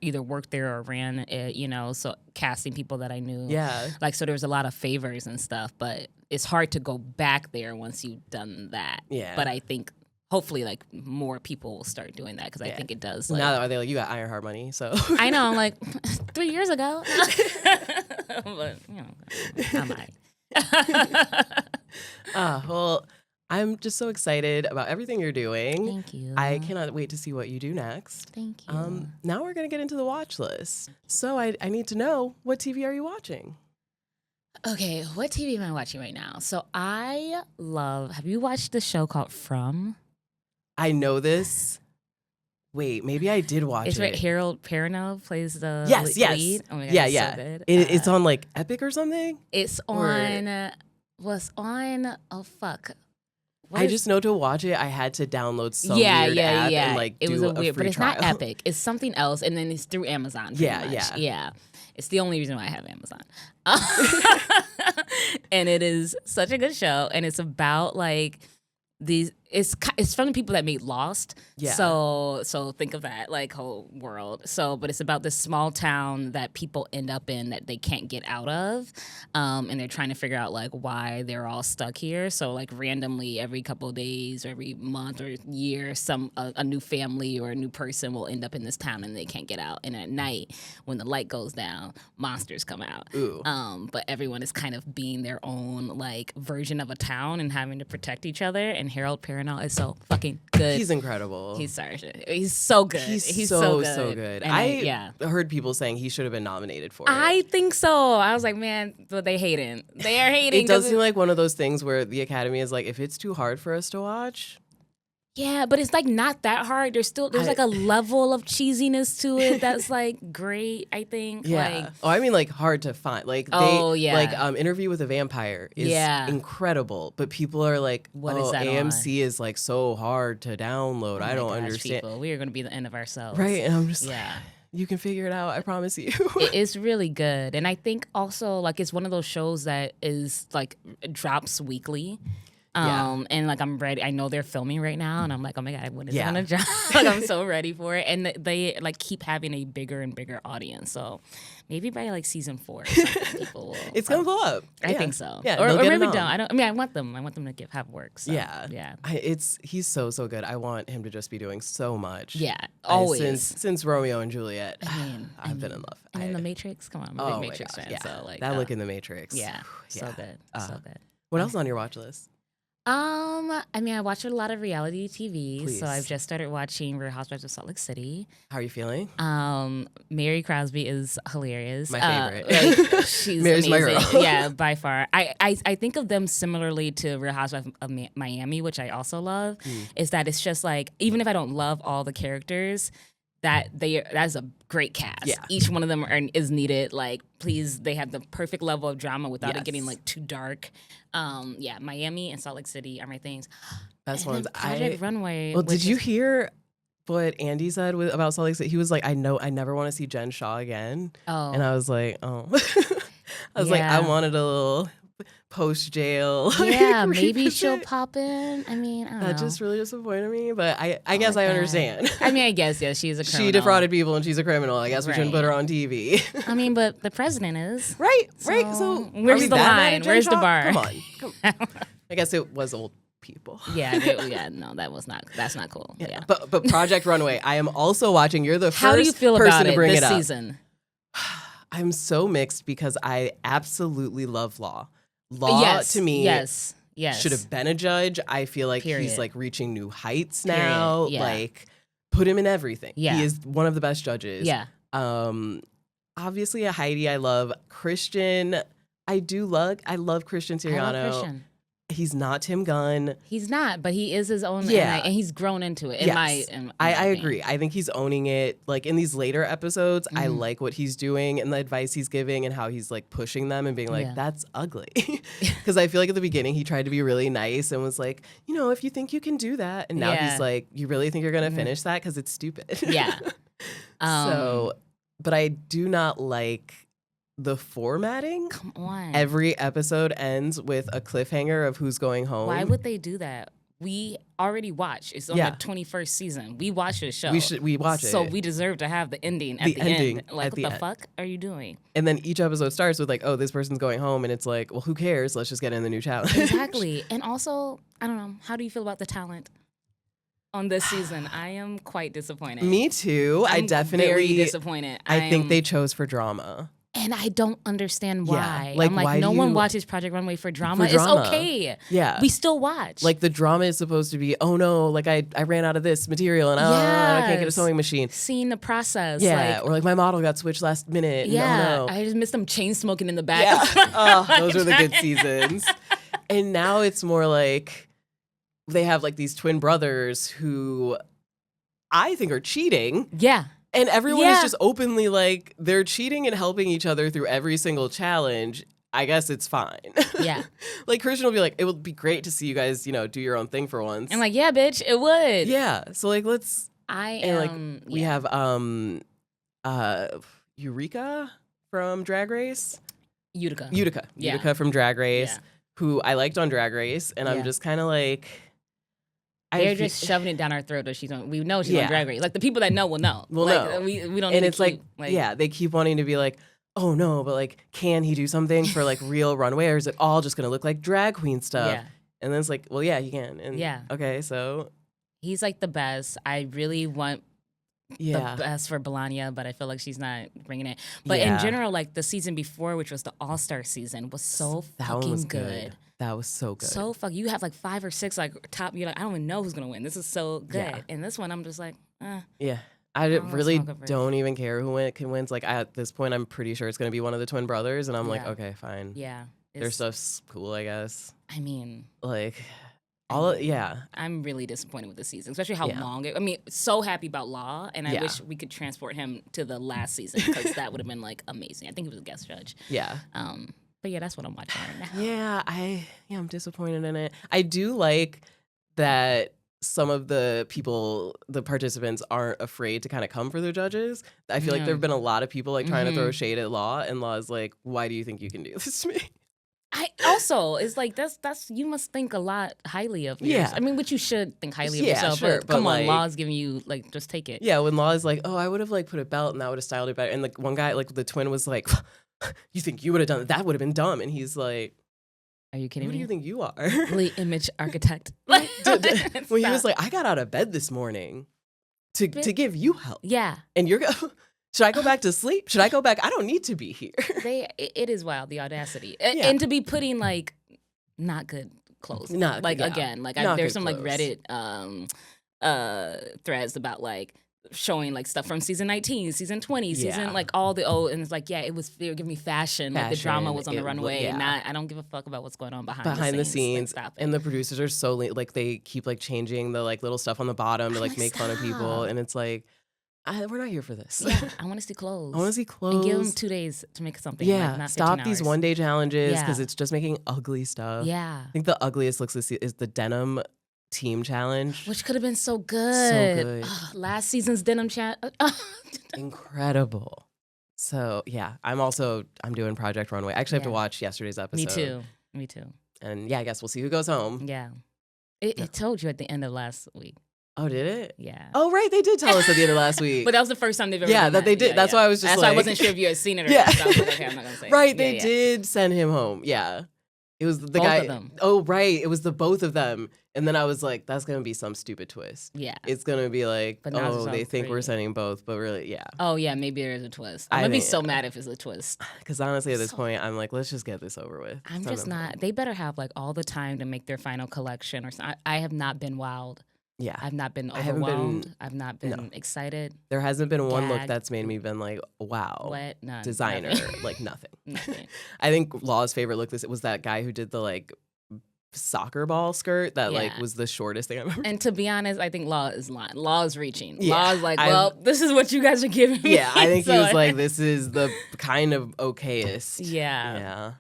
[SPEAKER 1] either worked there or ran it, so casting people that I knew.
[SPEAKER 2] Yeah.
[SPEAKER 1] Like, so there was a lot of favors and stuff, but it's hard to go back there once you've done that.
[SPEAKER 2] Yeah.
[SPEAKER 1] But I think hopefully, like, more people will start doing that because I think it does. Like,
[SPEAKER 2] now that they're like, you got Ironheart money, so.
[SPEAKER 1] I know. I'm like, 3 years ago. But, I'm
[SPEAKER 2] Well, I'm just so excited about everything you're doing.
[SPEAKER 1] Thank you.
[SPEAKER 2] I cannot wait to see what you do next.
[SPEAKER 1] Thank you.
[SPEAKER 2] Now we're going to get into the watch list. So I need to know, what TV are you watching?
[SPEAKER 1] Okay, what TV am I watching right now? So have you watched the show called From?
[SPEAKER 2] I know this. Wait, maybe I did watch
[SPEAKER 1] It's
[SPEAKER 2] it.
[SPEAKER 1] right. Harold Perrineau plays the
[SPEAKER 2] Yes.
[SPEAKER 1] lead. Oh my God,
[SPEAKER 2] yeah.
[SPEAKER 1] so good.
[SPEAKER 2] It's on like Epic or something?
[SPEAKER 1] It's on, oh fuck.
[SPEAKER 2] I just know to watch it, I had to download some weird app and like
[SPEAKER 1] it
[SPEAKER 2] do
[SPEAKER 1] was
[SPEAKER 2] a
[SPEAKER 1] weird,
[SPEAKER 2] free
[SPEAKER 1] but it's
[SPEAKER 2] trial.
[SPEAKER 1] not Epic. It's something else, and then it's through Amazon. Pretty much. Yeah. It's the only reason why I have Amazon. And it is such a good show, and it's about like these. It's from the people that made Lost.
[SPEAKER 2] Yeah.
[SPEAKER 1] So think of that like whole world. But it's about this small town that people end up in that they can't get out of, and they're trying to figure out like why they're all stuck here. So like randomly every couple of days or every month or year, a new family or a new person will end up in this town and they can't get out. And at night when the light goes down, monsters come out.
[SPEAKER 2] Ooh.
[SPEAKER 1] But everyone is kind of being their own like version of a town and having to protect each other. And Harold Perrineau is so fucking good.
[SPEAKER 2] He's incredible.
[SPEAKER 1] He's so good. He's so good.
[SPEAKER 2] And I heard people saying he should have been nominated for it.
[SPEAKER 1] I think so. I was like, man, but they hating. They are hating.
[SPEAKER 2] It does seem like one of those things where the Academy is like, if it's too hard for us to watch.
[SPEAKER 1] Yeah, but it's like not that hard. There's like a level of cheesiness to it that's like great, I think.
[SPEAKER 2] Yeah.
[SPEAKER 1] Like,
[SPEAKER 2] I mean like hard to find. Like Interview with a Vampire is incredible, but people are like,
[SPEAKER 1] what is that
[SPEAKER 2] AMC is like so hard to download. I don't understand.
[SPEAKER 1] People, we are going to be the end of ourselves.
[SPEAKER 2] Right, and I'm just like, you can figure it out, I promise you.
[SPEAKER 1] It is really good. And I think also like it's one of those shows that is like drops weekly. And like I'm ready. I know they're filming right now, and I'm like, oh my God, when is it gonna drop? Like I'm so ready for it. And they like keep having a bigger and bigger audience. So maybe by like season 4, people will.
[SPEAKER 2] It's gonna blow up.
[SPEAKER 1] I think so.
[SPEAKER 2] Yeah,
[SPEAKER 1] or maybe don't. I want them to have work. So, yeah.
[SPEAKER 2] He's so good. I want him to just be doing so much.
[SPEAKER 1] Yeah, always.
[SPEAKER 2] Since Romeo and Juliet, I've been in love.
[SPEAKER 1] And then The Matrix. Come on, I'm a big Matrix fan.
[SPEAKER 2] Yeah.
[SPEAKER 1] So like
[SPEAKER 2] that look in The Matrix.
[SPEAKER 1] Yeah, so good, so good.
[SPEAKER 2] What else is on your watch list?
[SPEAKER 1] I mean, I watch a lot of reality TV,
[SPEAKER 2] Please.
[SPEAKER 1] so I've just started watching Real Housewives of Salt Lake City.
[SPEAKER 2] How are you feeling?
[SPEAKER 1] Mary Crosby is hilarious.
[SPEAKER 2] My favorite.
[SPEAKER 1] Like, she's
[SPEAKER 2] Mary's
[SPEAKER 1] amazing.
[SPEAKER 2] my girl.
[SPEAKER 1] Yeah, by far. I think of them similarly to Real Housewives of Miami, which I also love. Is that it's just like, even if I don't love all the characters, that's a great cast.
[SPEAKER 2] Yeah.
[SPEAKER 1] Each one of them is needed. Like, please, they have the perfect level of drama without it getting like too dark. Miami and Salt Lake City are my things.
[SPEAKER 2] Best
[SPEAKER 1] and
[SPEAKER 2] ones.
[SPEAKER 1] Project Runway.
[SPEAKER 2] Well, did you hear what Andy said about Salt Lake City? He was like, I never want to see Jen Shaw again.
[SPEAKER 1] Oh.
[SPEAKER 2] And I was like, oh. I was like, I wanted a little post jail.
[SPEAKER 1] Yeah, maybe she'll pop in. I mean, I don't know.
[SPEAKER 2] That just really disappointed me, but I guess I understand.
[SPEAKER 1] I mean, I guess, yeah, she's a criminal.
[SPEAKER 2] She defrauded people and she's a criminal. I guess we shouldn't put her on TV.
[SPEAKER 1] I mean, but the president is.
[SPEAKER 2] Right. So
[SPEAKER 1] where's the line? Where's the bar?
[SPEAKER 2] Come on. I guess it was old people.
[SPEAKER 1] No, that's not cool. Yeah.
[SPEAKER 2] But Project Runway, I am also watching. You're the
[SPEAKER 1] How do you
[SPEAKER 2] first
[SPEAKER 1] feel
[SPEAKER 2] person
[SPEAKER 1] about
[SPEAKER 2] to
[SPEAKER 1] it
[SPEAKER 2] bring
[SPEAKER 1] this
[SPEAKER 2] it up.
[SPEAKER 1] season?
[SPEAKER 2] I'm so mixed because I absolutely love Law. Law to me
[SPEAKER 1] yes.
[SPEAKER 2] should have been a judge. I feel like he's like reaching new heights now.
[SPEAKER 1] Yeah.
[SPEAKER 2] Like, put him in everything.
[SPEAKER 1] Yeah.
[SPEAKER 2] He is one of the best judges.
[SPEAKER 1] Yeah.
[SPEAKER 2] obviously a Heidi I love. Christian, I love Christian Siriano.
[SPEAKER 3] I love Christian.
[SPEAKER 2] He's not Tim Gunn.
[SPEAKER 3] He's not, but he is his own,
[SPEAKER 2] Yeah.
[SPEAKER 3] and he's grown into it.
[SPEAKER 2] Yes. I
[SPEAKER 3] opinion.
[SPEAKER 2] agree. I think he's owning it. Like in these later episodes, I like what he's doing and the advice he's giving and how he's like pushing them and being like, that's ugly. Because I feel like at the beginning he tried to be really nice and was like, if you think you can do that. And now he's like, you really think you're going to finish that? Because it's stupid.
[SPEAKER 3] Yeah.
[SPEAKER 2] But I do not like the formatting.
[SPEAKER 3] Come on.
[SPEAKER 2] Every episode ends with a cliffhanger of who's going home.
[SPEAKER 3] Why would they do that? We already watched. It's on the 21st season. We watched the show.
[SPEAKER 2] We watch it.
[SPEAKER 3] So we deserve to have the ending at the end. Like, what the fuck are you doing?
[SPEAKER 2] And then each episode starts with like, oh, this person's going home. And it's like, well, who cares? Let's just get in the new challenge.
[SPEAKER 3] Exactly. And also, I don't know. How do you feel about the talent on this season? I am quite disappointed.
[SPEAKER 2] Me too.
[SPEAKER 3] I'm
[SPEAKER 2] I definitely
[SPEAKER 3] very disappointed.
[SPEAKER 2] I think they chose for drama.
[SPEAKER 3] And I don't understand why.
[SPEAKER 2] Like,
[SPEAKER 3] I'm like,
[SPEAKER 2] why
[SPEAKER 3] no one watches Project Runway for drama.
[SPEAKER 2] For drama.
[SPEAKER 3] It's okay.
[SPEAKER 2] Yeah.
[SPEAKER 3] We still watch.
[SPEAKER 2] Like the drama is supposed to be, oh no, like I ran out of this material and I can't get a sewing machine.
[SPEAKER 3] Seeing the process.
[SPEAKER 2] Yeah. Or like my model got switched last minute.
[SPEAKER 3] Yeah.
[SPEAKER 2] No.
[SPEAKER 3] I just missed them chain smoking in the back.
[SPEAKER 2] Yeah. Oh, those were the good seasons. And now it's more like they have like these twin brothers who I think are cheating.
[SPEAKER 3] Yeah.
[SPEAKER 2] And everyone is just openly like, they're cheating and helping each other through every single challenge. I guess it's fine.
[SPEAKER 3] Yeah.
[SPEAKER 2] Like Christian will be like, it would be great to see you guys, do your own thing for once.
[SPEAKER 3] I'm like, yeah, bitch, it would.
[SPEAKER 2] Yeah. So like, let's. We have Eureka from Drag Race. Utica from Drag Race, who I liked on Drag Race, and I'm just kind of like.
[SPEAKER 3] They're just shoving it down our throat that she's on. We know she's on Drag Race. Like the people that know will know.
[SPEAKER 2] We'll know.
[SPEAKER 3] We don't.
[SPEAKER 2] And
[SPEAKER 3] need
[SPEAKER 2] it's
[SPEAKER 3] to keep,
[SPEAKER 2] they keep wanting to be like, oh no, but like, can he do something for like real runway, or is it all just gonna look like drag queen stuff?
[SPEAKER 3] Yeah.
[SPEAKER 2] And then it's like, well, yeah, he can. And okay, so
[SPEAKER 3] he's like the best. I really want the best for Melania, but I feel like she's not bringing it. But in general, like the season before, which was the All-Star season, was so fucking good.
[SPEAKER 2] That was so good.
[SPEAKER 3] So you have like 5 or 6 like top. You're like, I don't even know who's gonna win. This is so good. Yeah. And this one, I'm just like,
[SPEAKER 2] yeah. I really don't even care who wins. Like at this point, I'm pretty sure it's gonna be one of the twin brothers, and I'm like, okay, fine.
[SPEAKER 3] Yeah.
[SPEAKER 2] Their stuff's cool, I guess.
[SPEAKER 3] I mean,
[SPEAKER 2] like.
[SPEAKER 3] I'm really disappointed with the season, especially how long it. I mean, so happy about Law, and I wish we could transport him to the last season because that would have been like amazing. I think he was a guest judge. Yeah. But yeah, that's what I'm watching right now.
[SPEAKER 2] Yeah, I'm disappointed in it. I do like that some of the participants aren't afraid to kind of come for their judges. I feel like there have been a lot of people like trying to throw shade at Law, and Law is like, why do you think you can do this to me?
[SPEAKER 3] I also, it's like that's you must think a lot highly of yourself. I mean, which you should think highly of yourself.
[SPEAKER 2] Sure,
[SPEAKER 3] but come on, Law's giving you like, just take it.
[SPEAKER 2] Yeah, when Law is like, oh, I would have like put a belt and that would have styled it better. And like one guy, like the twin was like, you think you would have done it? That would have been dumb. And he's like,
[SPEAKER 3] are you kidding me?
[SPEAKER 2] Who do you think you are?
[SPEAKER 3] Really, image architect.
[SPEAKER 2] When he was like, I got out of bed this morning to give you help.
[SPEAKER 3] Yeah.
[SPEAKER 2] And you're should I go back to sleep? Should I go back? I don't need to be here.
[SPEAKER 3] It is wild, the audacity. And to be putting like not good clothes. Again, like there's some
[SPEAKER 2] clothes.
[SPEAKER 3] like Reddit threads about like showing like stuff from season 19, season 20, season like all the and it's like they were giving me fashion, like the drama was on the runway, and I don't give a fuck about what's going on behind the scenes. Like,
[SPEAKER 2] and the producers are so like they keep like changing the like little stuff on the bottom to like make fun of people, and it's like we're not here for this.
[SPEAKER 3] Yeah, I want to see clothes. And give them 2 days to make something.
[SPEAKER 2] Yeah,
[SPEAKER 3] like, not
[SPEAKER 2] stop these 1-day challenges because
[SPEAKER 3] Yeah.
[SPEAKER 2] it's just making ugly stuff.
[SPEAKER 3] Yeah.
[SPEAKER 2] I think the ugliest looks is the denim team challenge.
[SPEAKER 3] Which could have been so good.
[SPEAKER 2] So good.
[SPEAKER 3] Last season's denim challenge.
[SPEAKER 2] Incredible. So yeah, I'm doing Project Runway. I actually have to watch yesterday's episode.
[SPEAKER 3] Me too.
[SPEAKER 2] And yeah, I guess we'll see who goes home.
[SPEAKER 3] Yeah. It told you at the end of last week.
[SPEAKER 2] Oh, did it?
[SPEAKER 3] Yeah.
[SPEAKER 2] Oh, right. They did tell us at the end of last week.
[SPEAKER 3] But that was the first time they've ever
[SPEAKER 2] done
[SPEAKER 3] that.
[SPEAKER 2] They did. That's why I was just
[SPEAKER 3] why I wasn't sure if you had seen it or not. So I was like, okay, I'm not going to say
[SPEAKER 2] Right. They did send him home. Yeah. It was the
[SPEAKER 3] both
[SPEAKER 2] guy.
[SPEAKER 3] Of them.
[SPEAKER 2] Oh, right. It was the both of them. And then I was like, that's going to be some stupid twist.
[SPEAKER 3] Yeah.
[SPEAKER 2] It's going to be like,
[SPEAKER 3] but
[SPEAKER 2] they think we're sending both, but really, yeah.
[SPEAKER 3] Oh, yeah. Maybe there is a twist. I'm going to be so mad if it's a twist.
[SPEAKER 2] Because honestly, at this point, I'm like, let's just get this over with.
[SPEAKER 3] I'm just not. They better have like all the time to make their final collection or something. I have not been wowed
[SPEAKER 2] Yeah.
[SPEAKER 1] I've not been overwhelmed. I've not been excited.
[SPEAKER 2] There hasn't been one look that's made me been like, wow.
[SPEAKER 1] What? None.
[SPEAKER 2] Designer.
[SPEAKER 1] Nothing.
[SPEAKER 2] Like nothing.
[SPEAKER 1] Nothing.
[SPEAKER 2] I think Law's favorite look was that guy who did the like soccer ball skirt that like was the shortest thing I've ever.
[SPEAKER 1] And to be honest, I think Law is lying. Law is reaching. Yeah, Law is like, well, this is what you guys are giving me.
[SPEAKER 2] Yeah, I think he was like, this is the kind of okayest.
[SPEAKER 1] Yeah.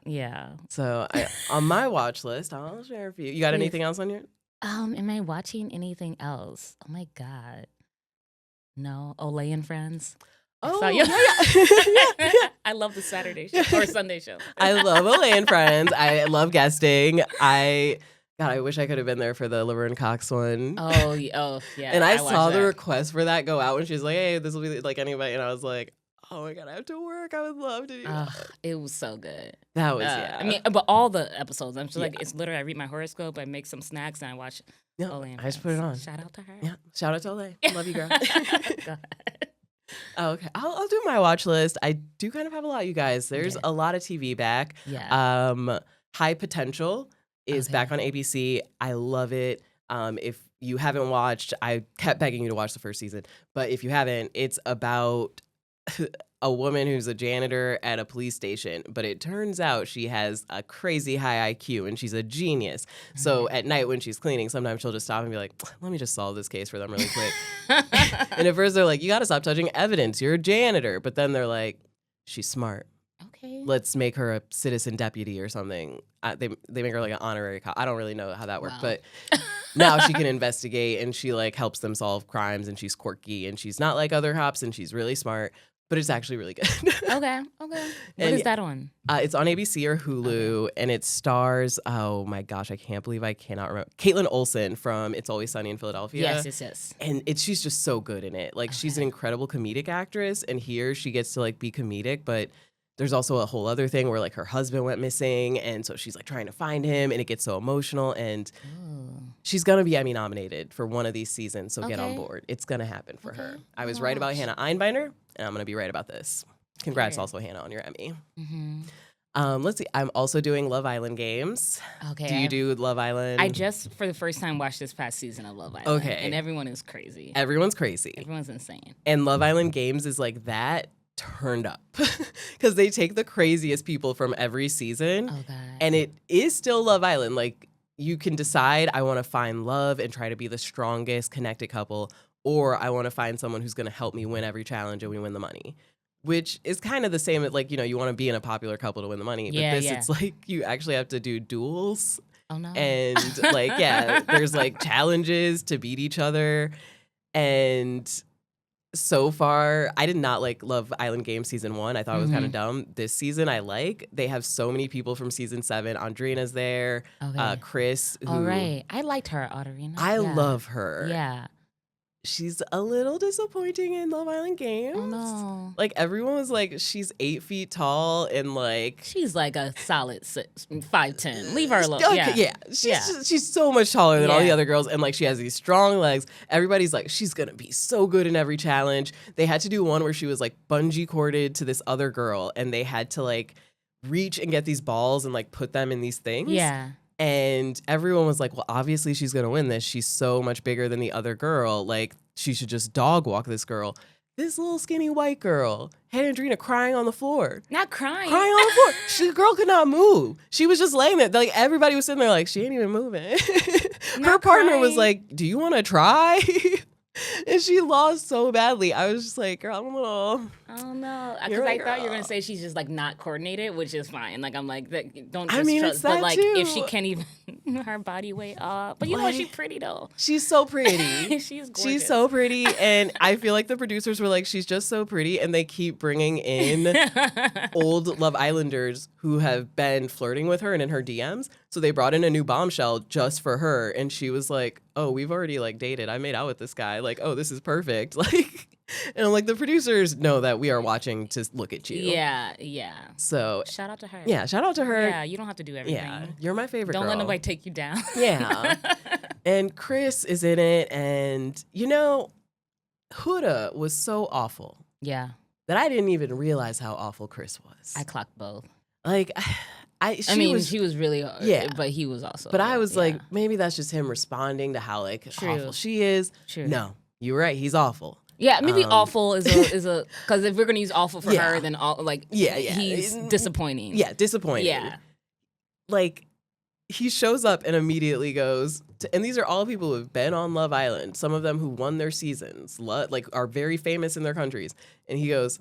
[SPEAKER 2] So on my watch list, I'll share a few. You got anything else on your?
[SPEAKER 1] Am I watching anything else? Oh my God. No. Olay and Friends.
[SPEAKER 2] Oh,
[SPEAKER 1] I love the Saturday show or Sunday show.
[SPEAKER 2] I love Olay and Friends. I love guesting. I wish I could have been there for the Laverne Cox one.
[SPEAKER 1] Oh, yeah.
[SPEAKER 2] And I saw the request for that go out when she was like, hey, this will be like anybody. And I was like, oh my God, I have to work. I would love to do that.
[SPEAKER 1] It was so good.
[SPEAKER 2] That was,
[SPEAKER 1] I mean, but all the episodes, I'm just like, it's literally, I read my horoscope, I make some snacks, and I watch Olay and Friends.
[SPEAKER 2] I just put it on.
[SPEAKER 1] Shout out to her.
[SPEAKER 2] Yeah, shout out to Olay. Love you, girl.
[SPEAKER 1] Go ahead.
[SPEAKER 2] Oh, okay, I'll do my watch list. I do kind of have a lot, you guys. There's a lot of TV back.
[SPEAKER 1] Yeah.
[SPEAKER 2] High Potential is back on ABC. I love it. If you haven't watched, I kept begging you to watch the first season, but if you haven't, it's about a woman who's a janitor at a police station, but it turns out she has a crazy high IQ and she's a genius. So at night when she's cleaning, sometimes she'll just stop and be like, let me just solve this case for them really quick. And at first they're like, you got to stop touching evidence. You're a janitor. But then they're like, she's smart.
[SPEAKER 1] Okay.
[SPEAKER 2] Let's make her a citizen deputy or something. They make her like an honorary cop. I don't really know how that worked, but now she can investigate and she like helps them solve crimes and she's quirky and she's not like other cops and she's really smart. But it's actually really good.
[SPEAKER 1] Okay. What is that on?
[SPEAKER 2] It's on ABC or Hulu, and it stars, oh my gosh, I can't believe I cannot remember. Caitlin Olsen from It's Always Sunny in Philadelphia.
[SPEAKER 1] Yes.
[SPEAKER 2] And she's just so good in it. Like, she's an incredible comedic actress, and here she gets to, like, be comedic, but there's also a whole other thing where, like, her husband went missing, and so she's, like, trying to find him, and it gets so emotional, and she's going to be Emmy nominated for one of these seasons, so get on board. It's going to happen for her. I was right about Hannah Einbeiner, and I'm going to be right about this. Congrats also, Hannah, on your Emmy. Let's see. I'm also doing Love Island games.
[SPEAKER 1] Okay.
[SPEAKER 2] Do you do Love Island?
[SPEAKER 1] I just, for the first time, watched this past season of Love Island.
[SPEAKER 2] Okay.
[SPEAKER 1] And everyone is crazy.
[SPEAKER 2] Everyone's crazy.
[SPEAKER 1] Everyone's insane.
[SPEAKER 2] And Love Island games is like that turned up because they take the craziest people from every season.
[SPEAKER 1] Oh, God.
[SPEAKER 2] And it is still Love Island. Like, you can decide, I want to find love and try to be the strongest connected couple, or I want to find someone who's going to help me win every challenge and we win the money. Which is kind of the same, like, you know, you want to be in a popular couple to win the money. But it's like you actually have to do duels.
[SPEAKER 1] Oh, no.
[SPEAKER 2] And, like, there's, like, challenges to beat each other. And so far, I did not like Love Island Games season 1. I thought it was kind of dumb. This season, I like. They have so many people from season 7. Andrina's there. Chris. Who,
[SPEAKER 1] all right. I liked her, Audrina.
[SPEAKER 2] I love her.
[SPEAKER 1] Yeah.
[SPEAKER 2] She's a little disappointing in Love Island Games.
[SPEAKER 1] Oh, no.
[SPEAKER 2] Like, everyone was like, she's 8 feet tall and, like...
[SPEAKER 1] She's like a solid 5'10". Leave her alone.
[SPEAKER 2] Okay, she's so much taller than all the other girls, and, like, she has these strong legs. Everybody's like, she's gonna be so good in every challenge. They had to do one where she was, like, bungee corded to this other girl, and they had to, like, reach and get these balls and, like, put them in these things.
[SPEAKER 1] Yeah.
[SPEAKER 2] And everyone was like, well, obviously she's going to win this. She's so much bigger than the other girl. Like, she should just dog walk this girl. This little skinny white girl had Andrina crying on the floor.
[SPEAKER 1] Not crying.
[SPEAKER 2] Crying on the floor. The girl could not move. She was just laying there. Like, everybody was sitting there like, she ain't even moving. Her partner was like, do you want to try? And she lost so badly. I was just like, girl, I'm a little...
[SPEAKER 1] Oh, no. Because I thought you were going to say she's just, like, not coordinated, which is fine. Like, I'm like, don't just trust. But, like,
[SPEAKER 2] too.
[SPEAKER 1] if she can't even... her body weight up. But you know what? She's pretty, though.
[SPEAKER 2] She's so pretty.
[SPEAKER 1] She's gorgeous.
[SPEAKER 2] She's so pretty. And I feel like the producers were like, she's just so pretty. And they keep bringing in old Love Islanders who have been flirting with her and in her DMs. So they brought in a new bombshell just for her. And she was like, oh, we've already, like, dated. I made out with this guy. Like, oh, this is perfect. Like... And I'm like, the producers know that we are watching to look at you.
[SPEAKER 1] Yeah.
[SPEAKER 2] So
[SPEAKER 1] shout out to her.
[SPEAKER 2] Yeah, shout out to her.
[SPEAKER 1] Yeah, you don't have to do everything.
[SPEAKER 2] Yeah, you're my favorite
[SPEAKER 1] Don't
[SPEAKER 2] girl.
[SPEAKER 1] let nobody take you down.
[SPEAKER 2] Yeah. And Chris is in it. And, you know, Huda was so awful.
[SPEAKER 1] Yeah.
[SPEAKER 2] That I didn't even realize how awful Chris was.
[SPEAKER 1] I clocked both.
[SPEAKER 2] Like,
[SPEAKER 3] She was really, but he was also.
[SPEAKER 2] But I was like, maybe that's just him responding to how like awful she is.
[SPEAKER 3] True.
[SPEAKER 2] No, you're right. He's awful.
[SPEAKER 3] Yeah, maybe awful is a because if we're gonna use awful for her, then he's disappointing.
[SPEAKER 2] Yeah, disappointing.
[SPEAKER 3] Yeah,
[SPEAKER 2] like he shows up and immediately goes and these are all people who have been on Love Island. Some of them who won their seasons, like are very famous in their countries. And he goes,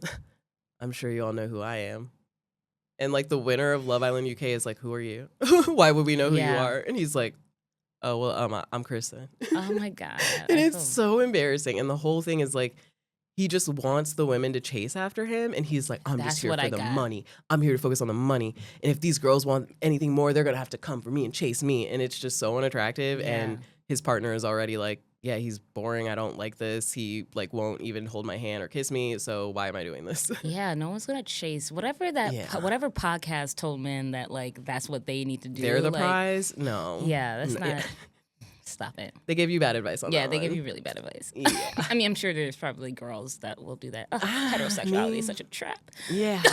[SPEAKER 2] "I'm sure you all know who I am." And like the winner of Love Island UK is like, "Who are you? Why would we know who you are?" And he's like, "Oh well, I'm Kristen."
[SPEAKER 3] Oh my god!
[SPEAKER 2] And it's so embarrassing. And the whole thing is like, he just wants the women to chase after him, and he's like, "I'm just here for the money. I'm here to focus on the money. And if these girls want anything more, they're gonna have to come for me and chase me." And it's just so unattractive. Yeah. And his partner is already like, "Yeah, he's boring. I don't like this. He like won't even hold my hand or kiss me. So why am I doing this?"
[SPEAKER 3] Yeah, no one's gonna chase whatever podcast told men that like that's what they need to do.
[SPEAKER 2] They're the prize. No.
[SPEAKER 3] Yeah, that's not. Stop it.
[SPEAKER 2] They gave you bad advice on that.
[SPEAKER 3] Yeah, they give you really bad advice. Yeah. I mean, I'm sure there's probably girls that will do that. Heterosexuality is such a trap.
[SPEAKER 2] Yeah.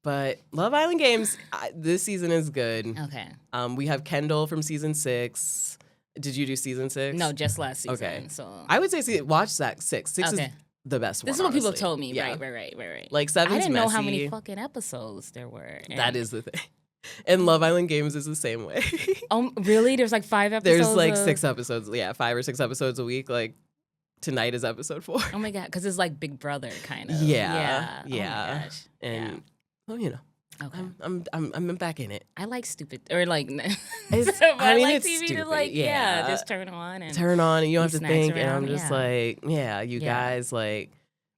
[SPEAKER 2] But Love Island Games, this season is good.
[SPEAKER 3] Okay.
[SPEAKER 2] We have Kendall from season 6. Did you do season 6?
[SPEAKER 3] No, just last season.
[SPEAKER 2] Okay.
[SPEAKER 3] So
[SPEAKER 2] I would say watch that 6. 6 is the best one.
[SPEAKER 3] This is what
[SPEAKER 2] honestly.
[SPEAKER 3] people told me.
[SPEAKER 2] Yeah.
[SPEAKER 3] Right.
[SPEAKER 2] Like 7's
[SPEAKER 3] I didn't know how
[SPEAKER 2] messy.
[SPEAKER 3] many fucking episodes there were.
[SPEAKER 2] That is the thing. And Love Island Games is the same way.
[SPEAKER 3] Oh, really? There's like 5 episodes?
[SPEAKER 2] There's like 6 episodes. Yeah, 5 or 6 episodes a week. Like tonight is episode 4.
[SPEAKER 3] Oh my God, because it's like Big Brother kind of.
[SPEAKER 2] Yeah.
[SPEAKER 3] Oh my gosh.
[SPEAKER 2] And well, you know. Okay. I'm back in it.
[SPEAKER 3] I like stupid or like.
[SPEAKER 2] I
[SPEAKER 3] like
[SPEAKER 2] it's
[SPEAKER 3] TV
[SPEAKER 2] stupid.
[SPEAKER 3] to like just turn on and
[SPEAKER 2] you don't have to think.
[SPEAKER 3] around,
[SPEAKER 2] and I'm just like, you guys like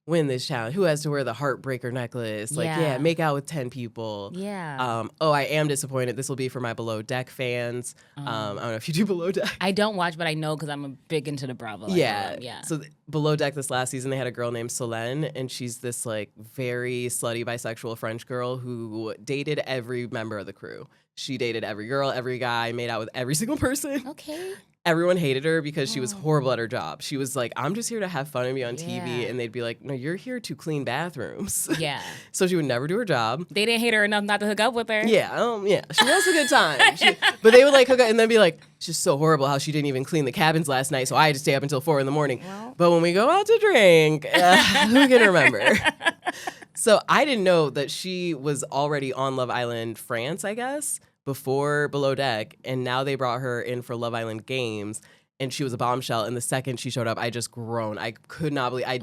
[SPEAKER 2] win this challenge. Who has to wear the heartbreaker necklace? Like, make out with 10 people.
[SPEAKER 3] Yeah.
[SPEAKER 2] I am disappointed. This will be for my Below Deck fans. I don't know if you do Below Deck.
[SPEAKER 3] I don't watch, but I know because I'm a big into the Bravo.
[SPEAKER 2] Yeah. So Below Deck this last season, they had a girl named Solène, and she's this like very slutty bisexual French girl who dated every member of the crew. She dated every girl, every guy, made out with every single person.
[SPEAKER 3] Okay.
[SPEAKER 2] Everyone hated her because she was horrible at her job. She was like, "I'm just here to have fun and be on TV." And they'd be like, "No, you're here to clean bathrooms."
[SPEAKER 3] Yeah.
[SPEAKER 2] So she would never do her job.
[SPEAKER 3] They didn't hate her enough not to hook up with her.
[SPEAKER 2] Yeah. She has a good time. But they would like hook up and then be like, "It's just so horrible how she didn't even clean the cabins last night. So I had to stay up until 4 a.m. Well, but when we go out to drink, who can remember?" So I didn't know that she was already on Love Island France, I guess, before Below Deck, and now they brought her in for Love Island Games, and she was a bombshell. And the second she showed up, I just groaned. I could not believe. I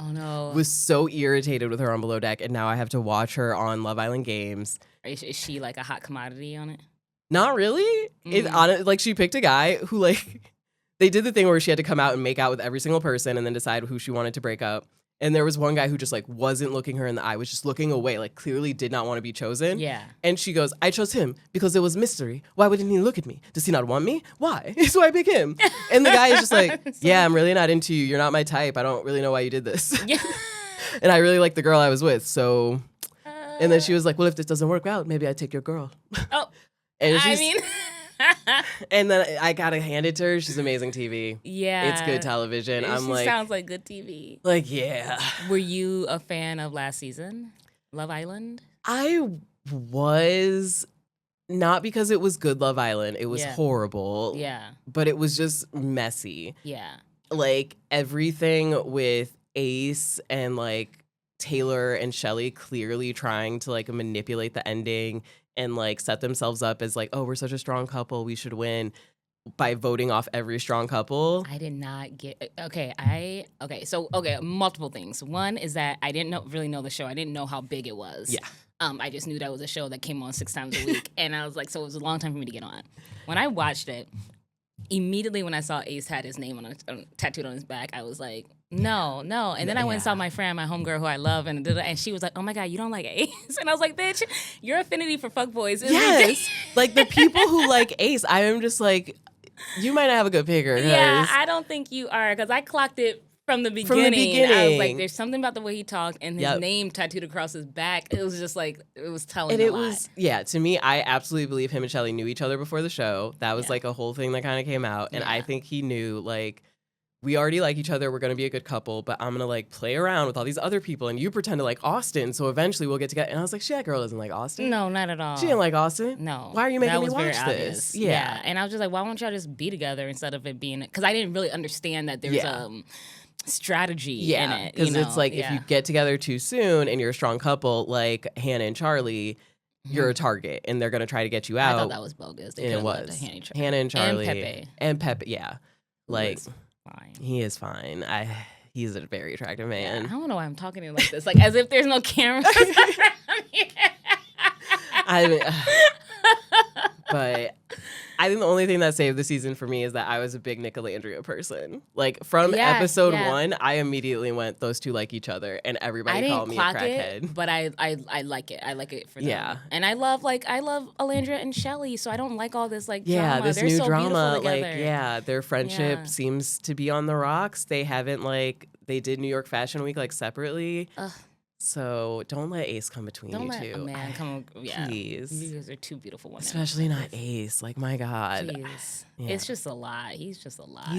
[SPEAKER 2] was so irritated with her on Below Deck, and now I have to watch her on Love Island Games.
[SPEAKER 3] Is she like a hot commodity on it?
[SPEAKER 2] Not really. Like she picked a guy who like they did the thing where she had to come out and make out with every single person and then decide who she wanted to break up. And there was one guy who just like wasn't looking her in the eye, was just looking away, like clearly did not want to be chosen.
[SPEAKER 3] Yeah.
[SPEAKER 2] And she goes, "I chose him because there was mystery. Why wouldn't he look at me? Does he not want me? Why? So I pick him." And the guy is just like, "Yeah, I'm really not into you. You're not my type. I don't really know why you did this." Yeah. And I really like the girl I was with. So, and then she was like, "Well, if this doesn't work out, maybe I take your girl."
[SPEAKER 3] Oh,
[SPEAKER 2] and and then I gotta hand it to her. She's amazing TV.
[SPEAKER 3] Yeah.
[SPEAKER 2] It's good television.
[SPEAKER 3] She sounds like good TV.
[SPEAKER 2] Like, yeah.
[SPEAKER 3] Were you a fan of last season? Love Island?
[SPEAKER 2] I was, not because it was good Love Island. It was horrible.
[SPEAKER 3] Yeah.
[SPEAKER 2] But it was just messy.
[SPEAKER 3] Yeah.
[SPEAKER 2] Like, everything with Ace and, like, Taylor and Shelley clearly trying to, like, manipulate the ending and like set themselves up as like, "Oh, we're such a strong couple, we should win," by voting off every strong couple.
[SPEAKER 3] I did not get multiple things. One is that I didn't really know the show. I didn't know how big it was.
[SPEAKER 2] Yeah.
[SPEAKER 3] I just knew that was a show that came on 6 times a week. And I was like, so it was a long time for me to get on. When I watched it, immediately when I saw Ace had his name tattooed on his back, I was like, no. And then I went and saw my friend, my homegirl who I love, and she was like, "Oh my God, you don't like Ace?" And I was like, "Bitch, your affinity for fuckboys is ridiculous."
[SPEAKER 2] Like the people who like Ace, I am just like, you might not have a good picker.
[SPEAKER 3] Yeah, I don't think you are, because I clocked it from the beginning. I was like, there's something about the way he talked and his name tattooed across his back. It was just like, it was telling
[SPEAKER 2] and
[SPEAKER 3] a
[SPEAKER 2] it
[SPEAKER 3] lot.
[SPEAKER 2] was, to me, I absolutely believe him and Shelley knew each other before the show. That was like a whole thing that kind of came out. And I think he knew, like, we already like each other. We're going to be a good couple, but I'm going to like play around with all these other people and you pretend to like Austin. So eventually we'll get together. And I was like, that girl doesn't like Austin.
[SPEAKER 1] No, not at all.
[SPEAKER 2] She didn't like Austin.
[SPEAKER 1] No.
[SPEAKER 2] Why are you making me watch
[SPEAKER 1] very
[SPEAKER 2] this?
[SPEAKER 1] Obvious. Yeah. And I was just like, why won't y'all just be together instead of it being, because I didn't really understand that there's strategy in it.
[SPEAKER 2] Because it's like if you get together too soon and you're a strong couple like Hannah and Charlie, you're a target and they're going to try to get you out.
[SPEAKER 1] I thought that was bogus.
[SPEAKER 2] And it was. Hannah and Charlie. And Pepe. Yeah. Like,
[SPEAKER 1] fine.
[SPEAKER 2] He is fine. He's a very attractive man.
[SPEAKER 1] Yeah, I don't know why I'm talking to you like this. Like, as if there's no cameras around here.
[SPEAKER 2] But I think the only thing that saved the season for me is that I was a big Nicolandria person. Like from episode 1, I immediately went, those two like each other, and everybody called me a crackhead.
[SPEAKER 1] But I like it. I like it for them. Yeah. And I love Alandra and Shelly, so I don't like all this like drama.
[SPEAKER 2] This
[SPEAKER 1] They're
[SPEAKER 2] new
[SPEAKER 1] so
[SPEAKER 2] drama.
[SPEAKER 1] Like
[SPEAKER 2] their friendship seems to be on the rocks. They haven't they did New York Fashion Week like separately.
[SPEAKER 1] Ugh.
[SPEAKER 2] So don't let Ace come between you two.
[SPEAKER 1] Don't let a man come. Yeah,
[SPEAKER 2] please.
[SPEAKER 1] You guys are two beautiful women.
[SPEAKER 2] Especially not Ace. Like my God,
[SPEAKER 1] it's just a lot. He's just a lot.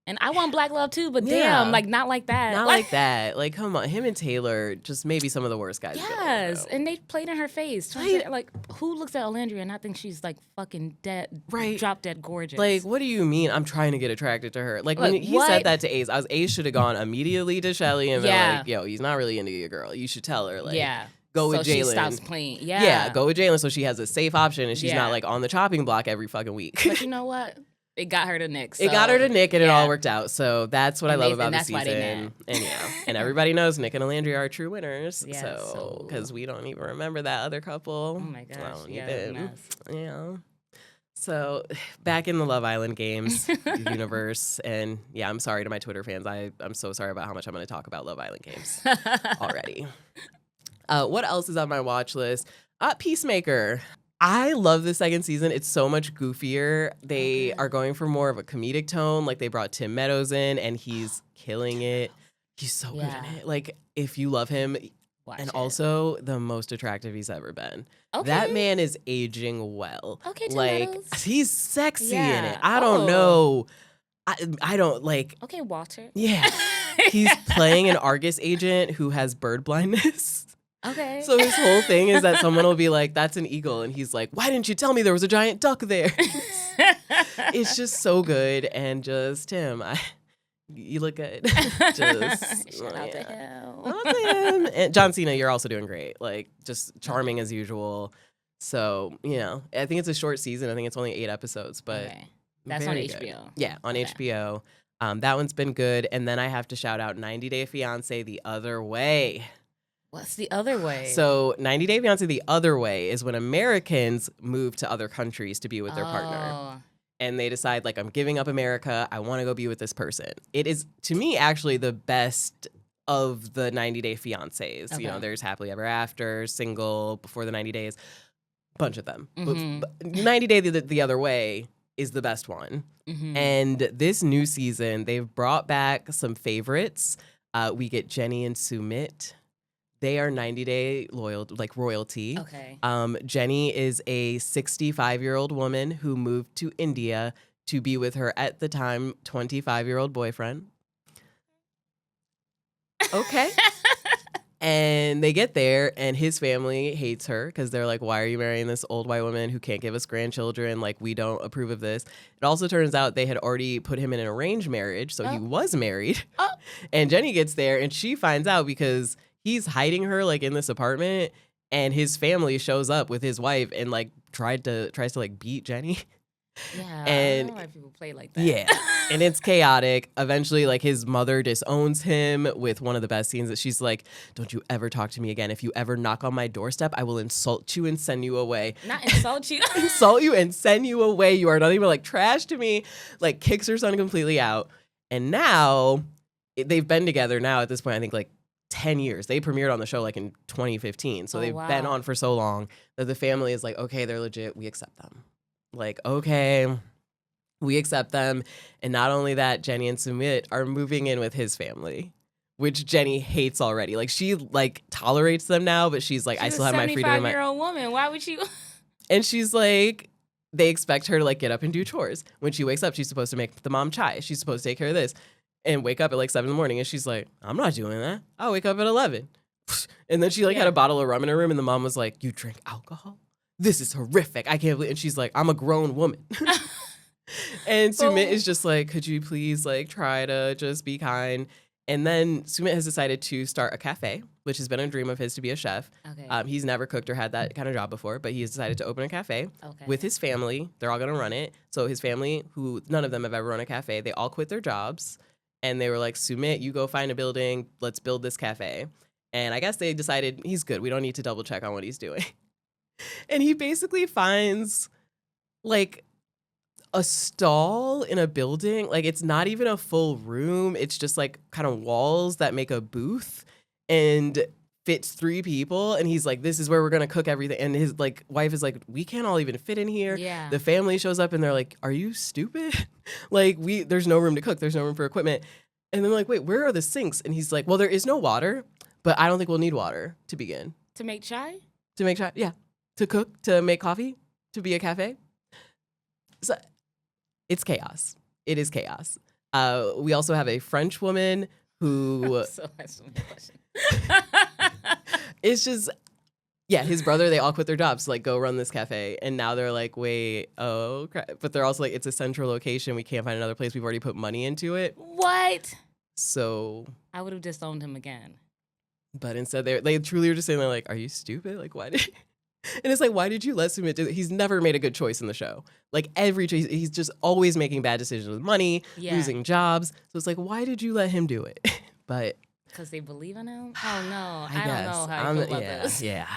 [SPEAKER 1] And I want black love too, but not like that.
[SPEAKER 2] Not like that. Like, come on, him and Taylor, just maybe some of the worst guys.
[SPEAKER 1] Yes, and they played in her face. Like, who looks at Alandria and not think she's like fucking dead, drop dead gorgeous?
[SPEAKER 2] Like, what do you mean? I'm trying to get attracted to her. Like, when he said that to Ace, Ace should have gone immediately to Shelly and been like, yo, he's not really into you, girl. You should tell her. Like, go with Jalen. So she
[SPEAKER 1] stops playing.
[SPEAKER 2] Yeah, go with Jalen so she has a safe option and she's not like on the chopping block every fucking week.
[SPEAKER 1] But you know what? It got her to Nick. So.
[SPEAKER 2] It got her to Nick, and it all worked out. So that's what I love about the season. And everybody knows Nick and Alandria are true winners. Yeah, so because we don't even remember that other couple.
[SPEAKER 1] Oh my gosh,
[SPEAKER 2] yeah. So back in the Love Island games universe, and I'm sorry to my Twitter fans. I'm so sorry about how much I'm going to talk about Love Island games already. What else is on my watch list? Peacemaker. I love the second season. It's so much goofier. They are going for more of a comedic tone. Like, they brought Tim Meadows in, and he's killing it. He's so good in it. Like, if you love him, also the most attractive he's ever been. Okay. That man is aging well.
[SPEAKER 1] Okay, Tim
[SPEAKER 2] like,
[SPEAKER 1] Meadows.
[SPEAKER 2] He's sexy in it. I don't know. I don't like.
[SPEAKER 1] Okay, Walter.
[SPEAKER 2] Yeah. He's playing an Argus agent who has bird blindness.
[SPEAKER 1] Okay.
[SPEAKER 2] So his whole thing is that someone will be like, that's an eagle. And he's like, why didn't you tell me there was a giant duck there? It's just so good. And just Tim, you look good. Just
[SPEAKER 1] shout out to him.
[SPEAKER 2] Shout out to him. And John Cena, you're also doing great. Like, just charming as usual. So, I think it's a short season. I think it's only 8 episodes, but
[SPEAKER 1] that's on HBO.
[SPEAKER 2] Yeah, on HBO. That one's been good. And then I have to shout out 90 Day Fiancé The Other Way.
[SPEAKER 1] What's The Other Way?
[SPEAKER 2] So 90 Day Fiancé The Other Way is when Americans move to other countries to be with their partner. And they decide, like, I'm giving up America. I want to go be with this person. It is, to me, actually the best of the 90 Day Fiancés. Okay. There's Happily Ever After, Single, Before the 90 Days, bunch of them.
[SPEAKER 1] Mm-hmm.
[SPEAKER 2] But 90 Day the Other Way is the best one. Mm-hmm. And this new season, they've brought back some favorites. We get Jenny and Sumit. They are 90 Day royalty.
[SPEAKER 1] Okay.
[SPEAKER 2] Jenny is a 65-year-old woman who moved to India to be with her, at the time, 25-year-old boyfriend. Okay. And they get there, and his family hates her because they're like, why are you marrying this old white woman who can't give us grandchildren? Like, we don't approve of this. It also turns out they had already put him in an arranged marriage, so he was married. And Jenny gets there, and she finds out because he's hiding her, like, in this apartment, and his family shows up with his wife and, like, tries to like beat Jenny.
[SPEAKER 1] Yeah,
[SPEAKER 2] and
[SPEAKER 1] I don't know why people play like that.
[SPEAKER 2] Yeah, and it's chaotic. Eventually, like, his mother disowns him with one of the best scenes that she's like, don't you ever talk to me again. If you ever knock on my doorstep, I will insult you and send you away.
[SPEAKER 1] Not insult you.
[SPEAKER 2] Insult you and send you away. You are not even, like, trash to me. Like, kicks her son completely out. And now, they've been together now at this point, I think, like, 10 years. They premiered on the show like in 2015. So they've been on for so long that the family is like, okay, they're legit. We accept them. Like, okay, we accept them. And not only that, Jenny and Sumit are moving in with his family, which Jenny hates already. Like, she, like, tolerates them now, but she's like, I still have my freedom.
[SPEAKER 1] She's a 75-year-old woman. Why would you?
[SPEAKER 2] And she's like, they expect her to like get up and do chores. When she wakes up, she's supposed to make the mom chai. She's supposed to take care of this and wake up at like 7 a.m. And she's like, I'm not doing that. I'll wake up at 11. And then she like had a bottle of rum in her room and the mom was like, you drink alcohol? This is horrific. I can't believe. And she's like, I'm a grown woman. And Sumit is just like, could you please like try to just be kind? And then Sumit has decided to start a cafe, which has been a dream of his to be a chef.
[SPEAKER 3] Okay.
[SPEAKER 2] He's never cooked or had that kind of job before, but he has decided to open a cafe with his family. They're all going to run it. So his family, who none of them have ever run a cafe, they all quit their jobs. And they were like, Sumit, you go find a building. Let's build this cafe. And I guess they decided he's good. We don't need to double check on what he's doing. And he basically finds like a stall in a building. Like it's not even a full room. It's just like kind of walls that make a booth and fits 3 people. And he's like, this is where we're going to cook everything. And his like wife is like, we can't all even fit in here.
[SPEAKER 3] Yeah.
[SPEAKER 2] The family shows up and they're like, are you stupid? Like there's no room to cook. There's no room for equipment. And then like, wait, where are the sinks? And he's like, well, there is no water, but I don't think we'll need water to begin.
[SPEAKER 3] To make chai?
[SPEAKER 2] To make chai, yeah. To cook, to make coffee, to be a cafe. So it's chaos. It is chaos. We also have a French woman who
[SPEAKER 3] So that's my question.
[SPEAKER 2] it's just, yeah, his brother, they all quit their jobs to like go run this cafe. And now they're like, wait, oh crap. But they're also like, it's a central location. We can't find another place. We've already put money into it.
[SPEAKER 3] What?
[SPEAKER 2] So
[SPEAKER 3] I would have disowned him again.
[SPEAKER 2] But instead they truly were just saying, they're like, are you stupid? Like, why did And it's like, why did you let Sumit do that? He's never made a good choice in the show. Like every choice, he's just always making bad decisions with money, losing jobs. So it's like, why did you let him do it? But
[SPEAKER 3] because they believe in him? Oh no,
[SPEAKER 2] I
[SPEAKER 3] don't know how I feel about this.
[SPEAKER 2] Yeah.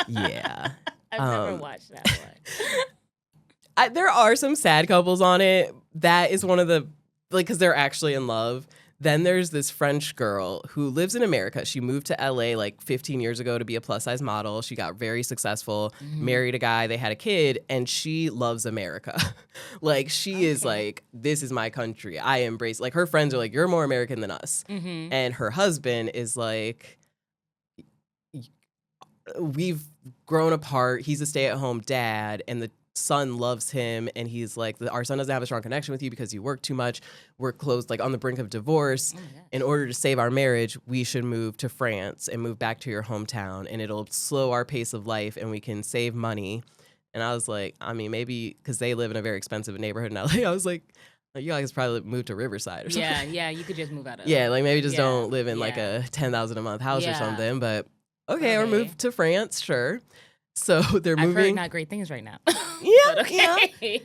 [SPEAKER 2] Yeah.
[SPEAKER 3] I've never watched that one.
[SPEAKER 2] There are some sad couples on it. That is one of the, like, because they're actually in love. Then there's this French girl who lives in America. She moved to LA like 15 years ago to be a plus size model. She got very successful, married a guy, they had a kid, and she loves America. Like she is like, this is my country. I embrace, like her friends are like, you're more American than us. And her husband is like, we've grown apart. He's a stay-at-home dad, and the son loves him, and he's like, our son doesn't have a strong connection with you because you work too much. We're close, like on the brink of divorce. In order to save our marriage, we should move to France and move back to your hometown, and it'll slow our pace of life and we can save money. And I was like, I mean, maybe because they live in a very expensive neighborhood in LA, I was like, you guys probably move to Riverside or something.
[SPEAKER 3] Yeah, you could just move out of
[SPEAKER 2] like maybe just don't live in like a $10,000 a month house or something. But okay, or move to France, sure. So they're moving.
[SPEAKER 3] I've heard not great things right now.
[SPEAKER 2] Yeah.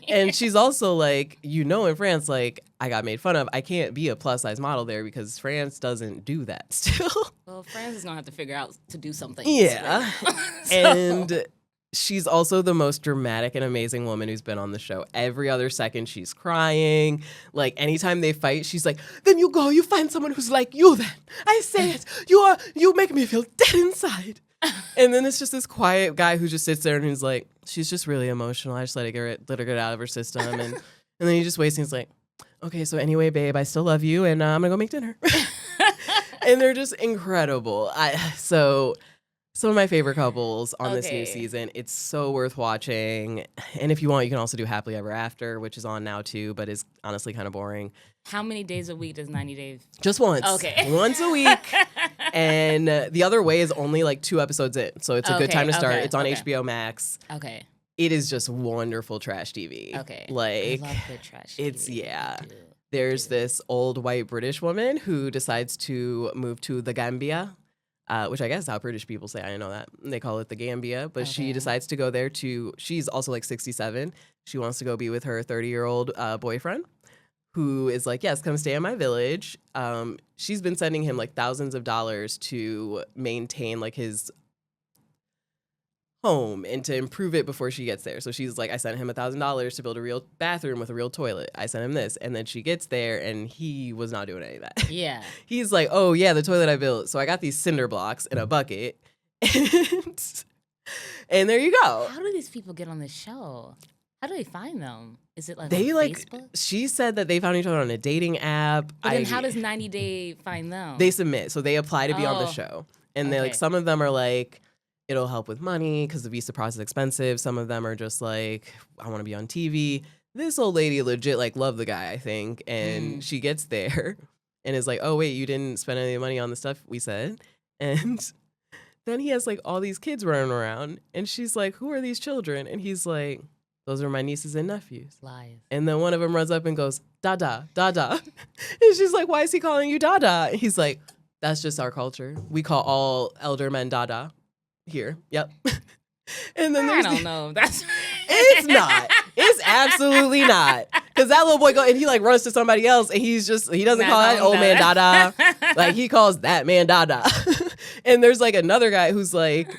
[SPEAKER 2] And she's also like, in France, like I got made fun of. I can't be a plus size model there because France doesn't do that still.
[SPEAKER 3] Well, France is gonna have to figure out to do something.
[SPEAKER 2] Yeah. And she's also the most dramatic and amazing woman who's been on the show. Every other second she's crying. Like anytime they fight, she's like, then you go, you find someone who's like you then. I say it. You make me feel dead inside. And then it's just this quiet guy who just sits there and he's like, she's just really emotional. I just let her get out of her system. And then he just waits and he's like, okay, so anyway, babe, I still love you and I'm going to go make dinner. And they're just incredible. So some of my favorite couples on this new season. It's so worth watching. And if you want, you can also do Happily Ever After, which is on now too, but is honestly kind of boring.
[SPEAKER 3] How many days a week does 90 Days?
[SPEAKER 2] Just once.
[SPEAKER 3] Okay.
[SPEAKER 2] Once a week. And The Other Way is only like 2 episodes in. So it's a good time to start. It's on HBO Max.
[SPEAKER 3] Okay.
[SPEAKER 2] It is just wonderful trash TV.
[SPEAKER 3] Okay.
[SPEAKER 2] Like,
[SPEAKER 3] I love good trash TV.
[SPEAKER 2] It's, There's this old white British woman who decides to move to the Gambia, which I guess is how British people say. I didn't know that. They call it the Gambia. But she decides to go there she's also like 67. She wants to go be with her 30-year-old boyfriend, who is like, yes, come stay in my village. She's been sending him like thousands of dollars to maintain like his home and to improve it before she gets there. So she's like, I sent him $1,000 to build a real bathroom with a real toilet. I sent him this. And then she gets there and he was not doing any of that.
[SPEAKER 3] Yeah.
[SPEAKER 2] He's like, oh yeah, the toilet I built. So I got these cinder blocks in a bucket. And there you go.
[SPEAKER 3] How do these people get on this show? How do they find them? Is it like
[SPEAKER 2] they
[SPEAKER 3] on
[SPEAKER 2] like
[SPEAKER 3] Facebook?
[SPEAKER 2] She said that they found each other on a dating app.
[SPEAKER 3] But then how does 90 Day find them?
[SPEAKER 2] They submit, so they apply to be on the show, and they like some of them are like it'll help with money because the visa process is expensive. Some of them are just like, I want to be on TV. This old lady legit like loved the guy, I think. And she gets there and is like, oh, wait, you didn't spend any money on the stuff we said. And then he has like all these kids running around. And she's like, who are these children? And he's like, those are my nieces and nephews.
[SPEAKER 3] Lies.
[SPEAKER 2] And then one of them runs up and goes, Dada, Dada. And she's like, why is he calling you Dada? And he's like, that's just our culture. We call all elder men Dada here. Yep. And then
[SPEAKER 3] I don't know. That's
[SPEAKER 2] it's not. It's absolutely not. Because that little boy and he like runs to somebody else and he doesn't call that old man Dada. Like he calls that man Dada. And there's like another guy who's like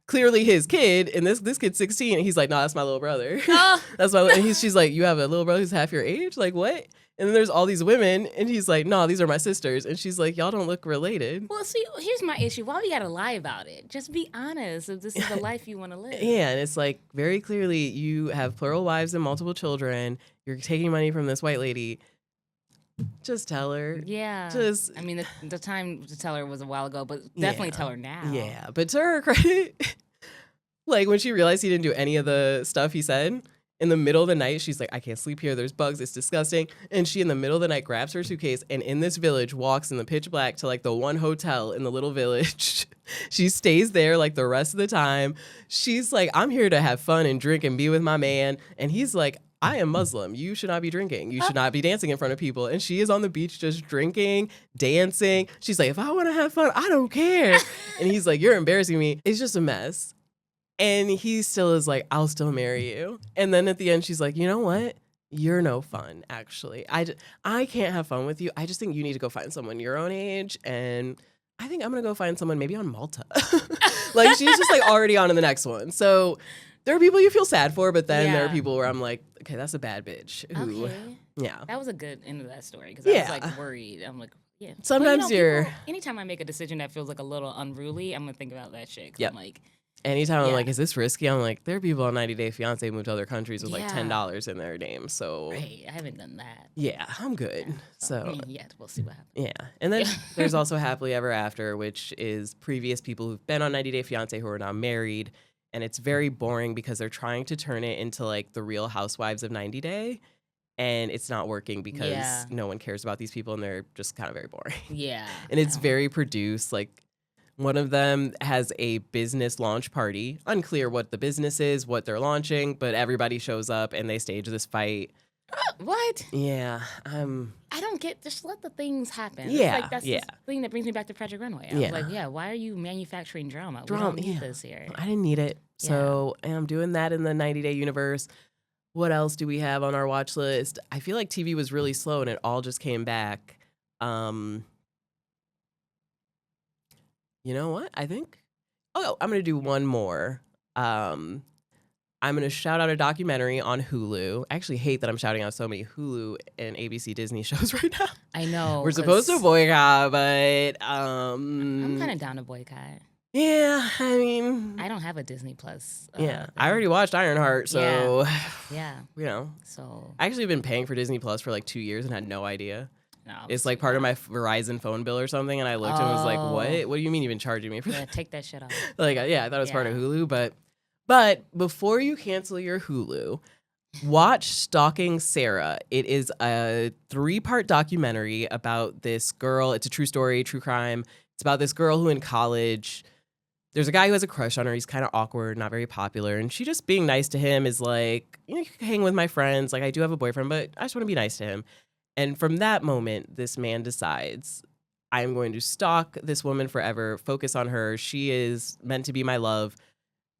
[SPEAKER 2] clearly his kid, and this kid's 16, and he's like, no, that's my little brother. Oh. That's my. And she's like, you have a little brother who's half your age? Like what? And then there's all these women, and he's like, no, these are my sisters. And she's like, y'all don't look related.
[SPEAKER 3] Well, see, here's my issue. Why we gotta lie about it? Just be honest if this is the life you want to live.
[SPEAKER 2] Yeah, and it's like very clearly you have plural wives and multiple children. You're taking money from this white lady. Just tell her.
[SPEAKER 3] Yeah. I mean, the time to tell her was a while ago, but definitely tell her now.
[SPEAKER 2] Yeah, but to her credit, like when she realized he didn't do any of the stuff he said, in the middle of the night, she's like, I can't sleep here. There's bugs. It's disgusting. And she, in the middle of the night, grabs her suitcase and in this village walks in the pitch black to like the one hotel in the little village. She stays there like the rest of the time. She's like, I'm here to have fun and drink and be with my man. And he's like, I am Muslim. You should not be drinking. You should not be dancing in front of people. And she is on the beach just drinking, dancing. She's like, if I want to have fun, I don't care. And he's like, you're embarrassing me. It's just a mess. And he still is like, I'll still marry you. And then at the end, she's like, you know what? You're no fun, actually. I can't have fun with you. I just think you need to go find someone your own age. And I think I'm going to go find someone maybe on Malta. Like, she's just like already on to the next one. So there are people you feel sad for, but then there are people where I'm like, okay, that's a bad bitch. Who,
[SPEAKER 3] okay.
[SPEAKER 2] Yeah.
[SPEAKER 3] That was a good end of that story because I was like worried. I'm like, yeah.
[SPEAKER 2] Sometimes
[SPEAKER 3] anytime I make a decision that feels like a little unruly, I'm going to think about that shit.
[SPEAKER 2] Yeah.
[SPEAKER 3] I'm like,
[SPEAKER 2] anytime I'm like, is this risky? I'm like, there are people on 90 Day Fiance who moved to other countries with like $10 in their name. So
[SPEAKER 3] right. I haven't done that.
[SPEAKER 2] Yeah, I'm good.
[SPEAKER 3] Yeah.
[SPEAKER 2] So
[SPEAKER 3] I mean, we'll see what happens.
[SPEAKER 2] Yeah. And then there's also Happily Ever After, which is previous people who've been on 90 Day Fiance who are now married. And it's very boring because they're trying to turn it into like the Real Housewives of 90 Day. And it's not working because no one cares about these people and they're just kind of very boring.
[SPEAKER 3] Yeah.
[SPEAKER 2] And it's very produced. Like one of them has a business launch party. Unclear what the business is, what they're launching, but everybody shows up and they stage this fight.
[SPEAKER 3] What?
[SPEAKER 2] Yeah.
[SPEAKER 3] I don't get, just let the things happen.
[SPEAKER 2] Yeah.
[SPEAKER 3] It's like, that's the thing that brings me back to Project Runway. I was like, why are you manufacturing drama? We don't need this here.
[SPEAKER 2] I didn't need it. So I'm doing that in the 90 Day universe. What else do we have on our watch list? I feel like TV was really slow and it all just came back. You know what? I think, I'm going to do one more. I'm going to shout out a documentary on Hulu. I actually hate that I'm shouting out so many Hulu and ABC Disney shows right now.
[SPEAKER 3] I know.
[SPEAKER 2] We're supposed to boycott, but
[SPEAKER 3] I'm kind of down to boycott.
[SPEAKER 2] Yeah, I mean,
[SPEAKER 3] I don't have a Disney Plus.
[SPEAKER 2] I already watched Ironheart, so
[SPEAKER 3] you
[SPEAKER 2] know.
[SPEAKER 3] So
[SPEAKER 2] I actually been paying for Disney Plus for like 2 years and had no idea.
[SPEAKER 3] No,
[SPEAKER 2] it's like part of my Verizon phone bill or something, and I looked and was like, "What? What do you mean you've been charging me for that?"
[SPEAKER 3] Take that shit off.
[SPEAKER 2] Like, I thought it was part of Hulu, but before you cancel your Hulu, watch Stalking Sarah. It is a 3-part documentary about this girl. It's a true story, true crime. It's about this girl who in college, there's a guy who has a crush on her. He's kind of awkward, not very popular. And she just being nice to him is like, you can hang with my friends. Like, I do have a boyfriend, but I just want to be nice to him. And from that moment, this man decides, I'm going to stalk this woman forever, focus on her. She is meant to be my love.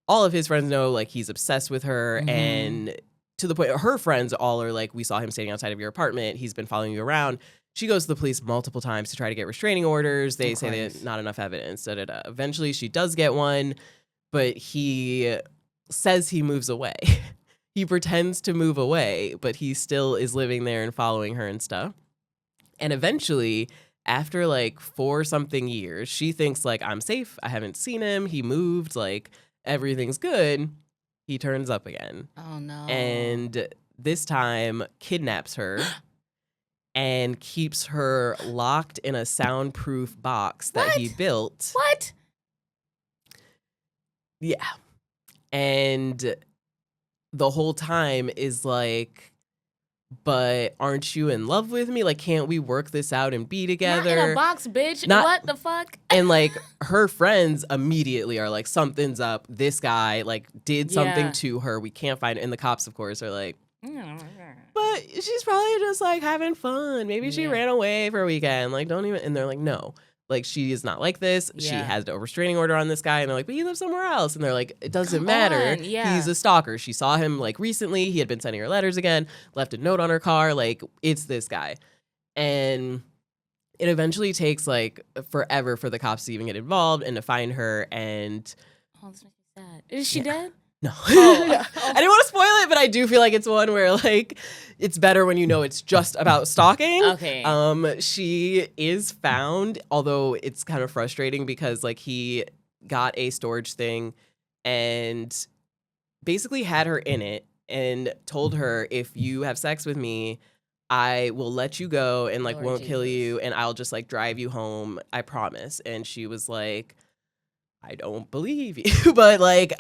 [SPEAKER 2] All of his friends know, like, he's obsessed with her. Mm-hmm. And to the point, her friends all are like, we saw him standing outside of your apartment. He's been following you around. She goes to the police multiple times to try to get restraining orders. They say there's not enough evidence. Eventually, she does get one, but he says he moves away. He pretends to move away, but he still is living there and following her and stuff. And eventually, after like 4-something years, she thinks like, I'm safe. I haven't seen him. He moved. Like, everything's good. He turns up again.
[SPEAKER 3] Oh, no.
[SPEAKER 2] And this time kidnaps her. And keeps her locked in a soundproof box that he built.
[SPEAKER 3] What?
[SPEAKER 2] Yeah. And the whole time is like, but aren't you in love with me? Like, can't we work this out and be together?
[SPEAKER 3] Not in a box, bitch. What the fuck?
[SPEAKER 2] And like her friends immediately are like, something's up. This guy like did something to her. We can't find it. And the cops, of course, are like, but she's probably just like having fun. Maybe she ran away for a weekend. Like, don't even. And they're like, no. Like, she is not like this. She has a restraining order on this guy. And they're like, but he lives somewhere else. And they're like, it doesn't matter. He's a stalker. She saw him, like, recently. He had been sending her letters again, left a note on her car. Like, it's this guy. And it eventually takes, like, forever for the cops to even get involved and to find her. And
[SPEAKER 3] this makes me sad. Is she dead?
[SPEAKER 2] No. I didn't want to spoil it, but I do feel like it's one where, like, it's better when you know it's just about stalking.
[SPEAKER 3] Okay.
[SPEAKER 2] She is found, although it's kind of frustrating because, like, he got a storage thing and basically had her in it and told her, if you have sex with me, I will let you go and, like, won't kill you, and I'll just, like, drive you home. I promise. And she was like, I don't believe you, but like,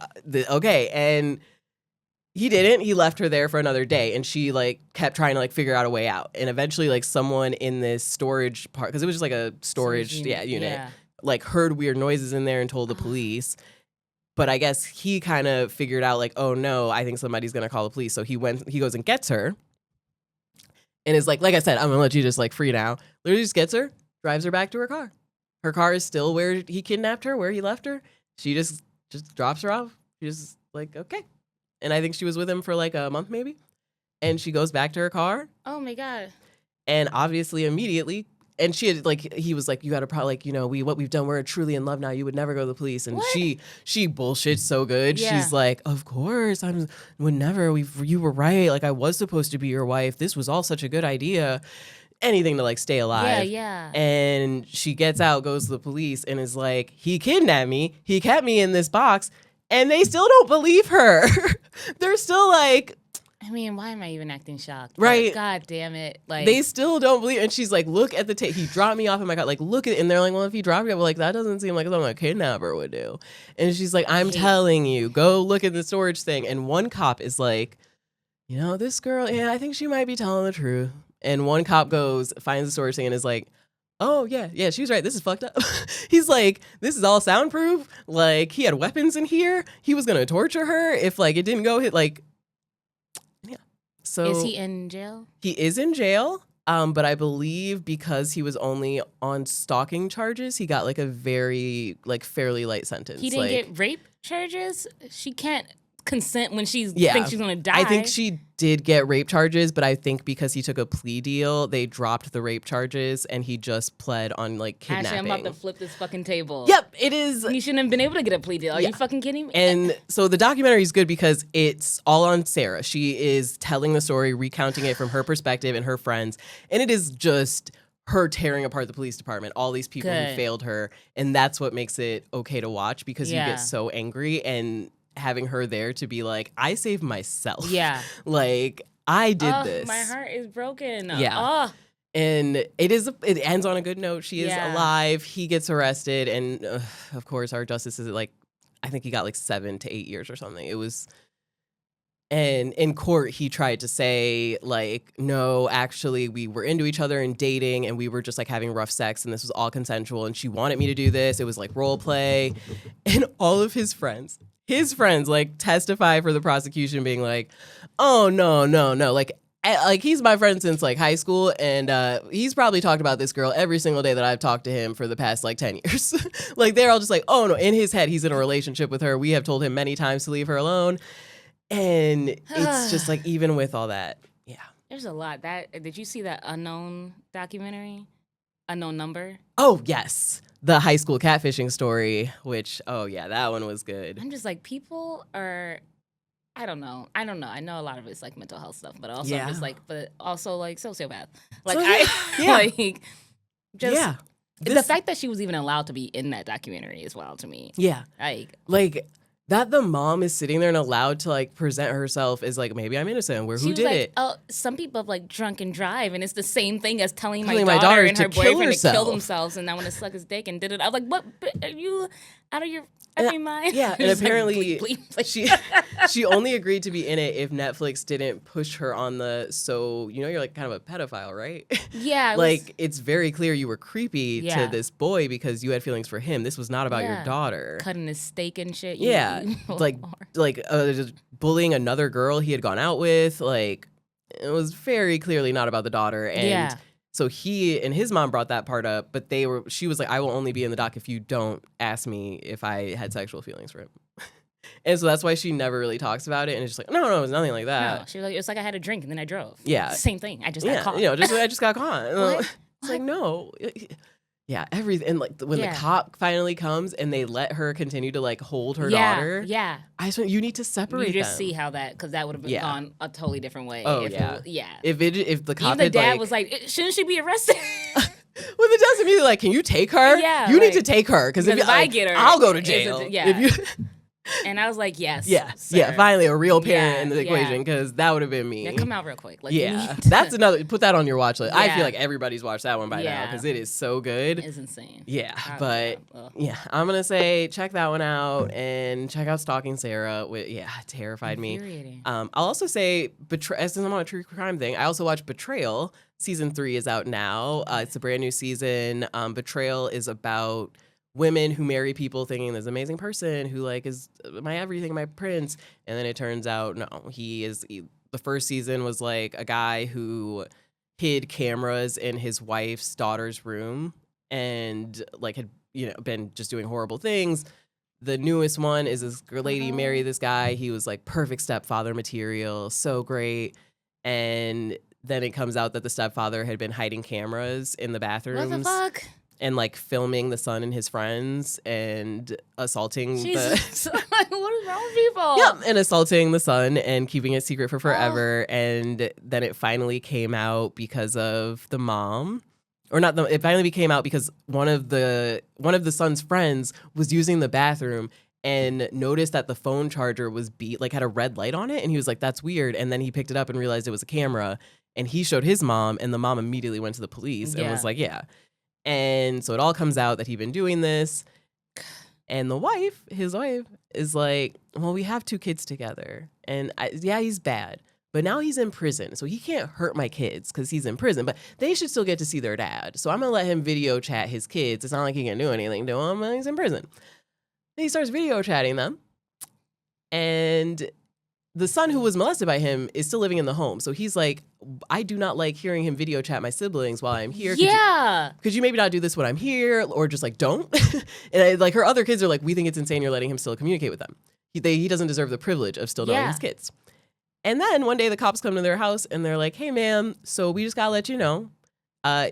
[SPEAKER 2] okay. And he didn't. He left her there for another day, and she like kept trying to like figure out a way out. And eventually, like someone in this storage part, because it was just like a storage unit, like heard weird noises in there and told the police. But I guess he kind of figured out like, oh no, I think somebody's gonna call the police. So he goes and gets her, and is like I said, I'm gonna let you just like free now. Literally just gets her, drives her back to her car. Her car is still where he kidnapped her, where he left her. She just drops her off. She's just like, okay. And I think she was with him for like a month maybe. And she goes back to her car.
[SPEAKER 3] Oh my God.
[SPEAKER 2] And obviously immediately, and she had like, he was like, you got to probably like, you know, what we've done, we're truly in love now. You would never go to the police. And she bullshits so good. She's like, of course, would never. You were right. Like I was supposed to be your wife. This was all such a good idea. Anything to like stay alive.
[SPEAKER 3] Yeah.
[SPEAKER 2] And she gets out, goes to the police, and is like, he kidnapped me. He kept me in this box. And they still don't believe her. They're still like,
[SPEAKER 3] I mean, why am I even acting shocked?
[SPEAKER 2] Right.
[SPEAKER 3] Like, God damn it. Like
[SPEAKER 2] they still don't believe. And she's like, look at the tape. He dropped me off in my car. Like, look at it. And they're like, well, if he dropped you, like, that doesn't seem like something a kidnapper would do. And she's like, I'm telling you, go look at the storage thing. And one cop is like, you know, this girl, I think she might be telling the truth. And one cop goes, finds the storage thing and is like, oh, yeah, she was right. This is fucked up. He's like, this is all soundproof. Like, he had weapons in here. He was going to torture her if, like, it didn't go hit, like, yeah. So
[SPEAKER 3] is he in jail?
[SPEAKER 2] He is in jail, but I believe because he was only on stalking charges, he got, like, a very, like, fairly light sentence.
[SPEAKER 3] He didn't get rape charges? She can't consent when she thinks she's gonna die.
[SPEAKER 2] I think she did get rape charges, but I think because he took a plea deal, they dropped the rape charges and he just pled on like kidnapping.
[SPEAKER 3] Actually, I'm about to flip this fucking table.
[SPEAKER 2] Yep, it is.
[SPEAKER 3] You shouldn't have been able to get a plea deal. Are you fucking kidding me?
[SPEAKER 2] And so the documentary is good because it's all on Sarah. She is telling the story, recounting it from her perspective and her friends, and it is just her tearing apart the police department, all these people who failed her, and that's what makes it okay to watch because you get so angry. And having her there to be like, I saved myself. Yeah. Like, I did this.
[SPEAKER 3] My heart is broken.
[SPEAKER 2] Yeah. And it ends on a good note. She is alive. He gets arrested. And of course, our justice is like, I think he got like 7 to 8 years or something. It was, and in court, he tried to say like, no, actually, we were into each other and dating and we were just like having rough sex and this was all consensual and she wanted me to do this. It was like role play. And all of his friends like testify for the prosecution being like, oh, no. Like he's my friend since like high school. And he's probably talked about this girl every single day that I've talked to him for the past like 10 years. Like they're all just like, oh no, in his head, he's in a relationship with her. We have told him many times to leave her alone. And it's just like, even with all that. Yeah.
[SPEAKER 3] There's a lot. Did you see that Unknown documentary? Unknown Number?
[SPEAKER 2] Oh, yes. The high school catfishing story, which, oh yeah, that one was good.
[SPEAKER 3] I'm just like, people are, I don't know. I know a lot of it's like mental health stuff, but also I'm just like, but also like sociopath. Like like just the fact that she was even allowed to be in that documentary is wild to me.
[SPEAKER 2] Yeah.
[SPEAKER 3] Like
[SPEAKER 2] that the mom is sitting there and allowed to like present herself as like, maybe I'm innocent. Who did it?
[SPEAKER 3] Oh, some people have like drunk and drive, and it's the same thing as telling my daughter and her boyfriend to kill themselves, and I want to suck his dick and did it. I'm like, what? Are you?
[SPEAKER 1] out of your effing mind.
[SPEAKER 2] Yeah, and apparently
[SPEAKER 1] like, bleep.
[SPEAKER 2] she only agreed to be in it if Netflix didn't push her on you're like kind of a pedophile, right?
[SPEAKER 1] Yeah.
[SPEAKER 2] It's very clear you were creepy to this boy because you had feelings for him. This was not about your daughter.
[SPEAKER 1] Cutting his steak and shit.
[SPEAKER 2] Just bullying another girl he had gone out with. Like, it was very clearly not about the daughter. And so he and his mom brought that part up, but she was like, I will only be in the doc if you don't ask me if I had sexual feelings for him. And so that's why she never really talks about it. And it's just like, no, it was nothing like that.
[SPEAKER 1] No, she was like, it's like I had a drink and then I drove.
[SPEAKER 2] Yeah.
[SPEAKER 1] Same thing. I just got caught.
[SPEAKER 2] I just got caught.
[SPEAKER 1] What?
[SPEAKER 2] It's like, no. Yeah, everything. And like when the cop finally comes and they let her continue to like hold her daughter.
[SPEAKER 1] Yeah.
[SPEAKER 2] I just went, you need to separate them.
[SPEAKER 1] You just see how because that would have gone a totally different way.
[SPEAKER 2] Oh, If the cop
[SPEAKER 1] even the dad was like, shouldn't she be arrested?
[SPEAKER 2] Well, the dad's immediately like, can you take her?
[SPEAKER 1] Yeah.
[SPEAKER 2] You need to take her because if
[SPEAKER 1] I get her,
[SPEAKER 2] I'll go to jail.
[SPEAKER 1] And I was like, yes.
[SPEAKER 2] Yeah, finally a real parent in the equation because that would have been me.
[SPEAKER 1] Yeah, come out real quick. Like,
[SPEAKER 2] that's another, put that on your watch list. I feel like everybody's watched that one by now because it is so good.
[SPEAKER 1] It's insane.
[SPEAKER 2] Yeah, I'm going to say check that one out and check out Stalking Sarah. It terrified me. I'll also say, since I'm on a true crime thing, I also watched Betrayal. Season 3 is out now. It's a brand new season. Betrayal is about women who marry people thinking this amazing person who like is my everything, my prince, and then it turns out no, the first season was like a guy who hid cameras in his wife's daughter's room and like had been just doing horrible things. The newest one is this lady married this guy. He was like perfect stepfather material, so great, and then it comes out that the stepfather had been hiding cameras in the bathrooms.
[SPEAKER 1] What the fuck?
[SPEAKER 2] And like filming the son and his friends and assaulting
[SPEAKER 1] Jesus. What is wrong with people?
[SPEAKER 2] Yeah, and assaulting the son and keeping it secret for forever. And then it finally came out because of the mom. It finally came out because one of the son's friends was using the bathroom and noticed that the phone charger was had a red light on it, and he was like, that's weird. And then he picked it up and realized it was a camera, and he showed his mom, and the mom immediately went to the police and was like, yeah. And so it all comes out that he'd been doing this. And his wife, is like, well, we have 2 kids together. And he's bad. But now he's in prison. So he can't hurt my kids because he's in prison. But they should still get to see their dad. So I'm going to let him video chat his kids. It's not like he can do anything to them. He's in prison. And he starts video chatting them. And the son who was molested by him is still living in the home. So he's like, I do not like hearing him video chat my siblings while I'm here. Could you maybe not do this when I'm here? Or just like, don't? And her other kids are like, we think it's insane you're letting him still communicate with them. He doesn't deserve the privilege of still knowing his kids. And then one day the cops come to their house and they're like, hey, ma'am, so we just got to let you know,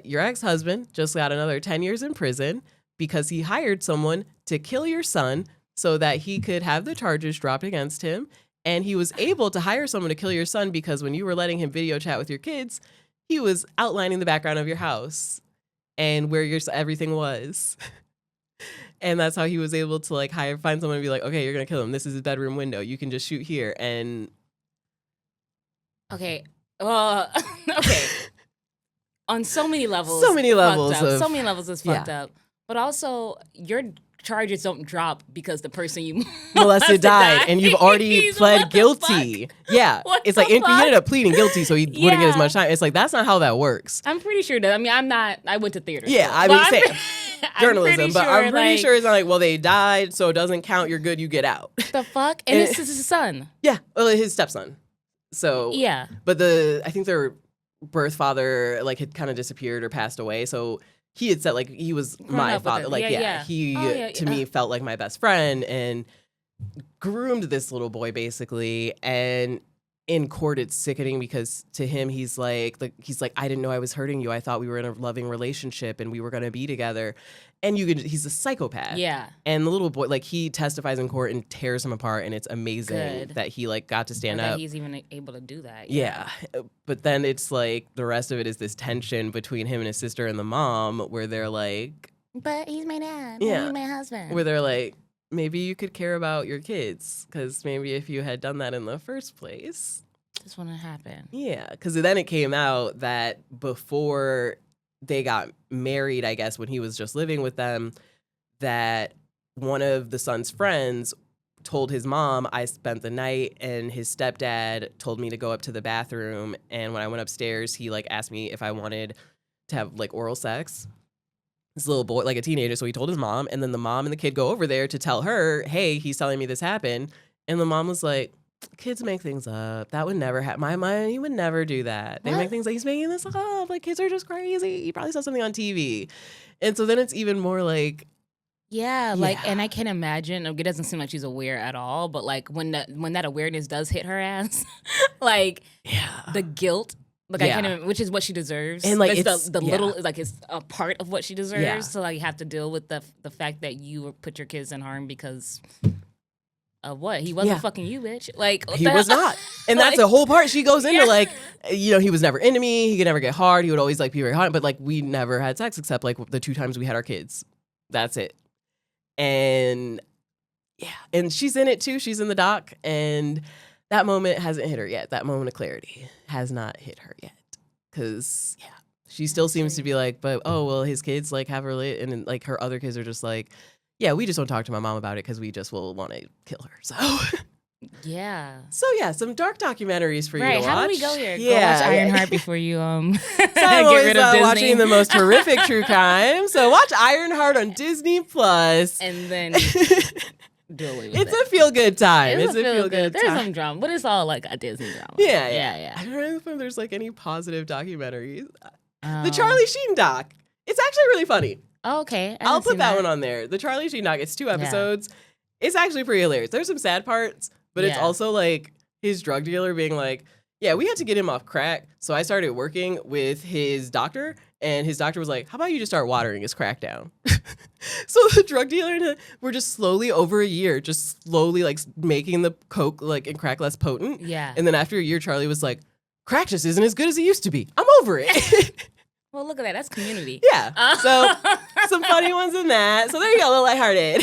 [SPEAKER 2] your ex-husband just got another 10 years in prison because he hired someone to kill your son so that he could have the charges dropped against him. And he was able to hire someone to kill your son because when you were letting him video chat with your kids, he was outlining the background of your house and where everything was. And that's how he was able to like find someone and be like, okay, you're going to kill him. This is his bedroom window. You can just shoot here. And
[SPEAKER 1] okay. Okay. On so many levels.
[SPEAKER 2] So many levels
[SPEAKER 1] is fucked up. But also, your charges don't drop because the person you
[SPEAKER 2] molested died and you've already pled guilty. Yeah. It's like he ended up pleading guilty so he wouldn't get as much time. It's like, that's not how that works.
[SPEAKER 1] I'm pretty sure that, I went to theater.
[SPEAKER 2] Yeah, journalism, but I'm pretty sure it's not like, well, they died, so it doesn't count, you're good, you get out.
[SPEAKER 1] The fuck? And this is his son.
[SPEAKER 2] Yeah, well, his stepson. So,
[SPEAKER 1] yeah.
[SPEAKER 2] But I think their birth father, had kind of disappeared or passed away, so he had said, he was my father. He, to me, felt like my best friend and groomed this little boy, basically. And in court, it's sickening because to him, he's like, I didn't know I was hurting you. I thought we were in a loving relationship and we were going to be together. And he's a psychopath.
[SPEAKER 1] Yeah.
[SPEAKER 2] And the little boy, he testifies in court and tears him apart. And it's amazing that he, got to stand up.
[SPEAKER 1] That he's even able to do that.
[SPEAKER 2] Yeah. But then it's the rest of it is this tension between him and his sister and the mom where they're like,
[SPEAKER 1] but he's my dad.
[SPEAKER 2] Yeah.
[SPEAKER 1] He's my husband.
[SPEAKER 2] Where they're like, maybe you could care about your kids because maybe if you had done that in the first place.
[SPEAKER 1] This wouldn't happen.
[SPEAKER 2] Yeah. Because then it came out that before they got married, I guess, when he was just living with them, that one of the son's friends told his mom I spent the night, and his stepdad told me to go up to the bathroom. And when I went upstairs, he like asked me if I wanted to have like oral sex. This little boy, like a teenager, so he told his mom, and then the mom and the kid go over there to tell her, hey, he's telling me this happened. And the mom was like, kids make things up. That would never happen. My mind, he would never do that. They make things like, he's making this up. Like, kids are just crazy. He probably saw something on TV. And so then it's even more like,
[SPEAKER 3] yeah, like, and I can imagine, it doesn't seem like she's aware at all, but like when that awareness does hit her ass, like the guilt, like I can't, which is what she deserves,
[SPEAKER 2] and like
[SPEAKER 3] it's the little, like it's a part of what she deserves. So like you have to deal with the fact that you put your kids in harm because of what? He wasn't fucking you, bitch. Like
[SPEAKER 2] he was not, and that's the whole part. She goes into like, you know, he was never into me. He could never get hard. He would always like be very hot, but like we never had sex except like the 2 times we had our kids. That's it. And and she's in it too. She's in the doc, and that moment hasn't hit her yet. That moment of clarity has not hit her yet, because she still seems to be like, but oh well, his kids like have and like her other kids are just like, yeah, we just don't talk to my mom about it because we just will want to kill her. So some dark documentaries for you to watch.
[SPEAKER 3] How do we go here? Go watch Ironheart before you
[SPEAKER 2] so I'm
[SPEAKER 3] get
[SPEAKER 2] always,
[SPEAKER 3] rid of Disney.
[SPEAKER 2] Watching the most horrific true crime. So watch Ironheart on Disney Plus,
[SPEAKER 3] and then do away with
[SPEAKER 2] it's a feel good time.
[SPEAKER 3] It's a feel good. There's some drama, but it's all like a Disney drama.
[SPEAKER 2] Yeah. I don't know if there's like any positive documentaries. The Charlie Sheen doc. It's actually really funny.
[SPEAKER 3] Oh, okay.
[SPEAKER 2] I'll put that one on there. The Charlie Sheen doc. It's 2 episodes. It's actually pretty hilarious. There's some sad parts, but it's also like his drug dealer being like, yeah, we had to get him off crack. So I started working with his doctor, and his doctor was like, how about you just start watering his crack down? So the drug dealer and we're just slowly over a year, just slowly like making the coke like and crack less potent.
[SPEAKER 3] Yeah.
[SPEAKER 2] And then after a year, Charlie was like, crack just isn't as good as it used to be. I'm over it.
[SPEAKER 3] Well, look at that. That's Community.
[SPEAKER 2] Yeah. So some funny ones in that. So there you go, a little lighthearted.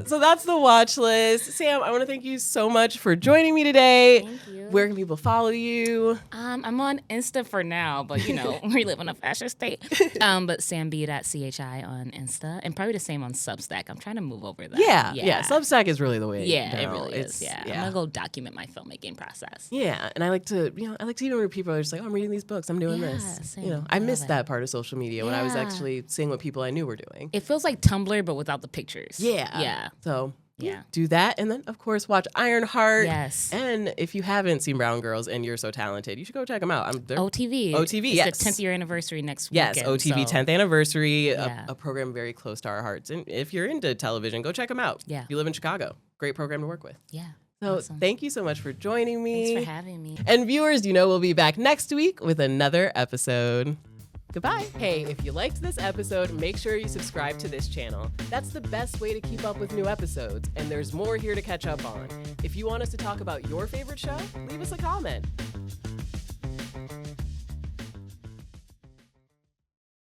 [SPEAKER 2] So that's the watch list. Sam, I want to thank you so much for joining me today.
[SPEAKER 3] Thank you.
[SPEAKER 2] Where can people follow you?
[SPEAKER 3] I'm on Insta for now, but you know, we live in a fashion state. But samb.chi on Insta, and probably the same on Substack. I'm trying to move over that.
[SPEAKER 2] Yeah. Substack is really the way.
[SPEAKER 3] Yeah, it really is. Yeah. I'm gonna go document my filmmaking process.
[SPEAKER 2] Yeah, and I like to even where people are just like, oh, I'm reading these books, I'm doing this.
[SPEAKER 3] Same.
[SPEAKER 2] You know, I missed that part of social media when I was actually seeing what people I knew were doing.
[SPEAKER 3] It feels like Tumblr, but without the pictures.
[SPEAKER 2] Yeah. So do that, and then of course watch Ironheart.
[SPEAKER 3] Yes.
[SPEAKER 2] And if you haven't seen Brown Girls and you're so talented, you should go check them out.
[SPEAKER 3] OTV.
[SPEAKER 2] OTV.
[SPEAKER 3] It's the 10th year anniversary next weekend.
[SPEAKER 2] Yes, OTV 10th anniversary. A program very close to our hearts. And if you're into television, go check them out.
[SPEAKER 3] Yeah.
[SPEAKER 2] If you live in Chicago, great program to work with.
[SPEAKER 3] Yeah.
[SPEAKER 2] So
[SPEAKER 3] awesome.
[SPEAKER 2] Thank you so much for joining me.
[SPEAKER 3] Thanks for having me.
[SPEAKER 2] And viewers, we'll be back next week with another episode. Goodbye. Hey, if you liked this episode, make sure you subscribe to this channel. That's the best way to keep up with new episodes, and there's more here to catch up on. If you want us to talk about your favorite show, leave us a comment.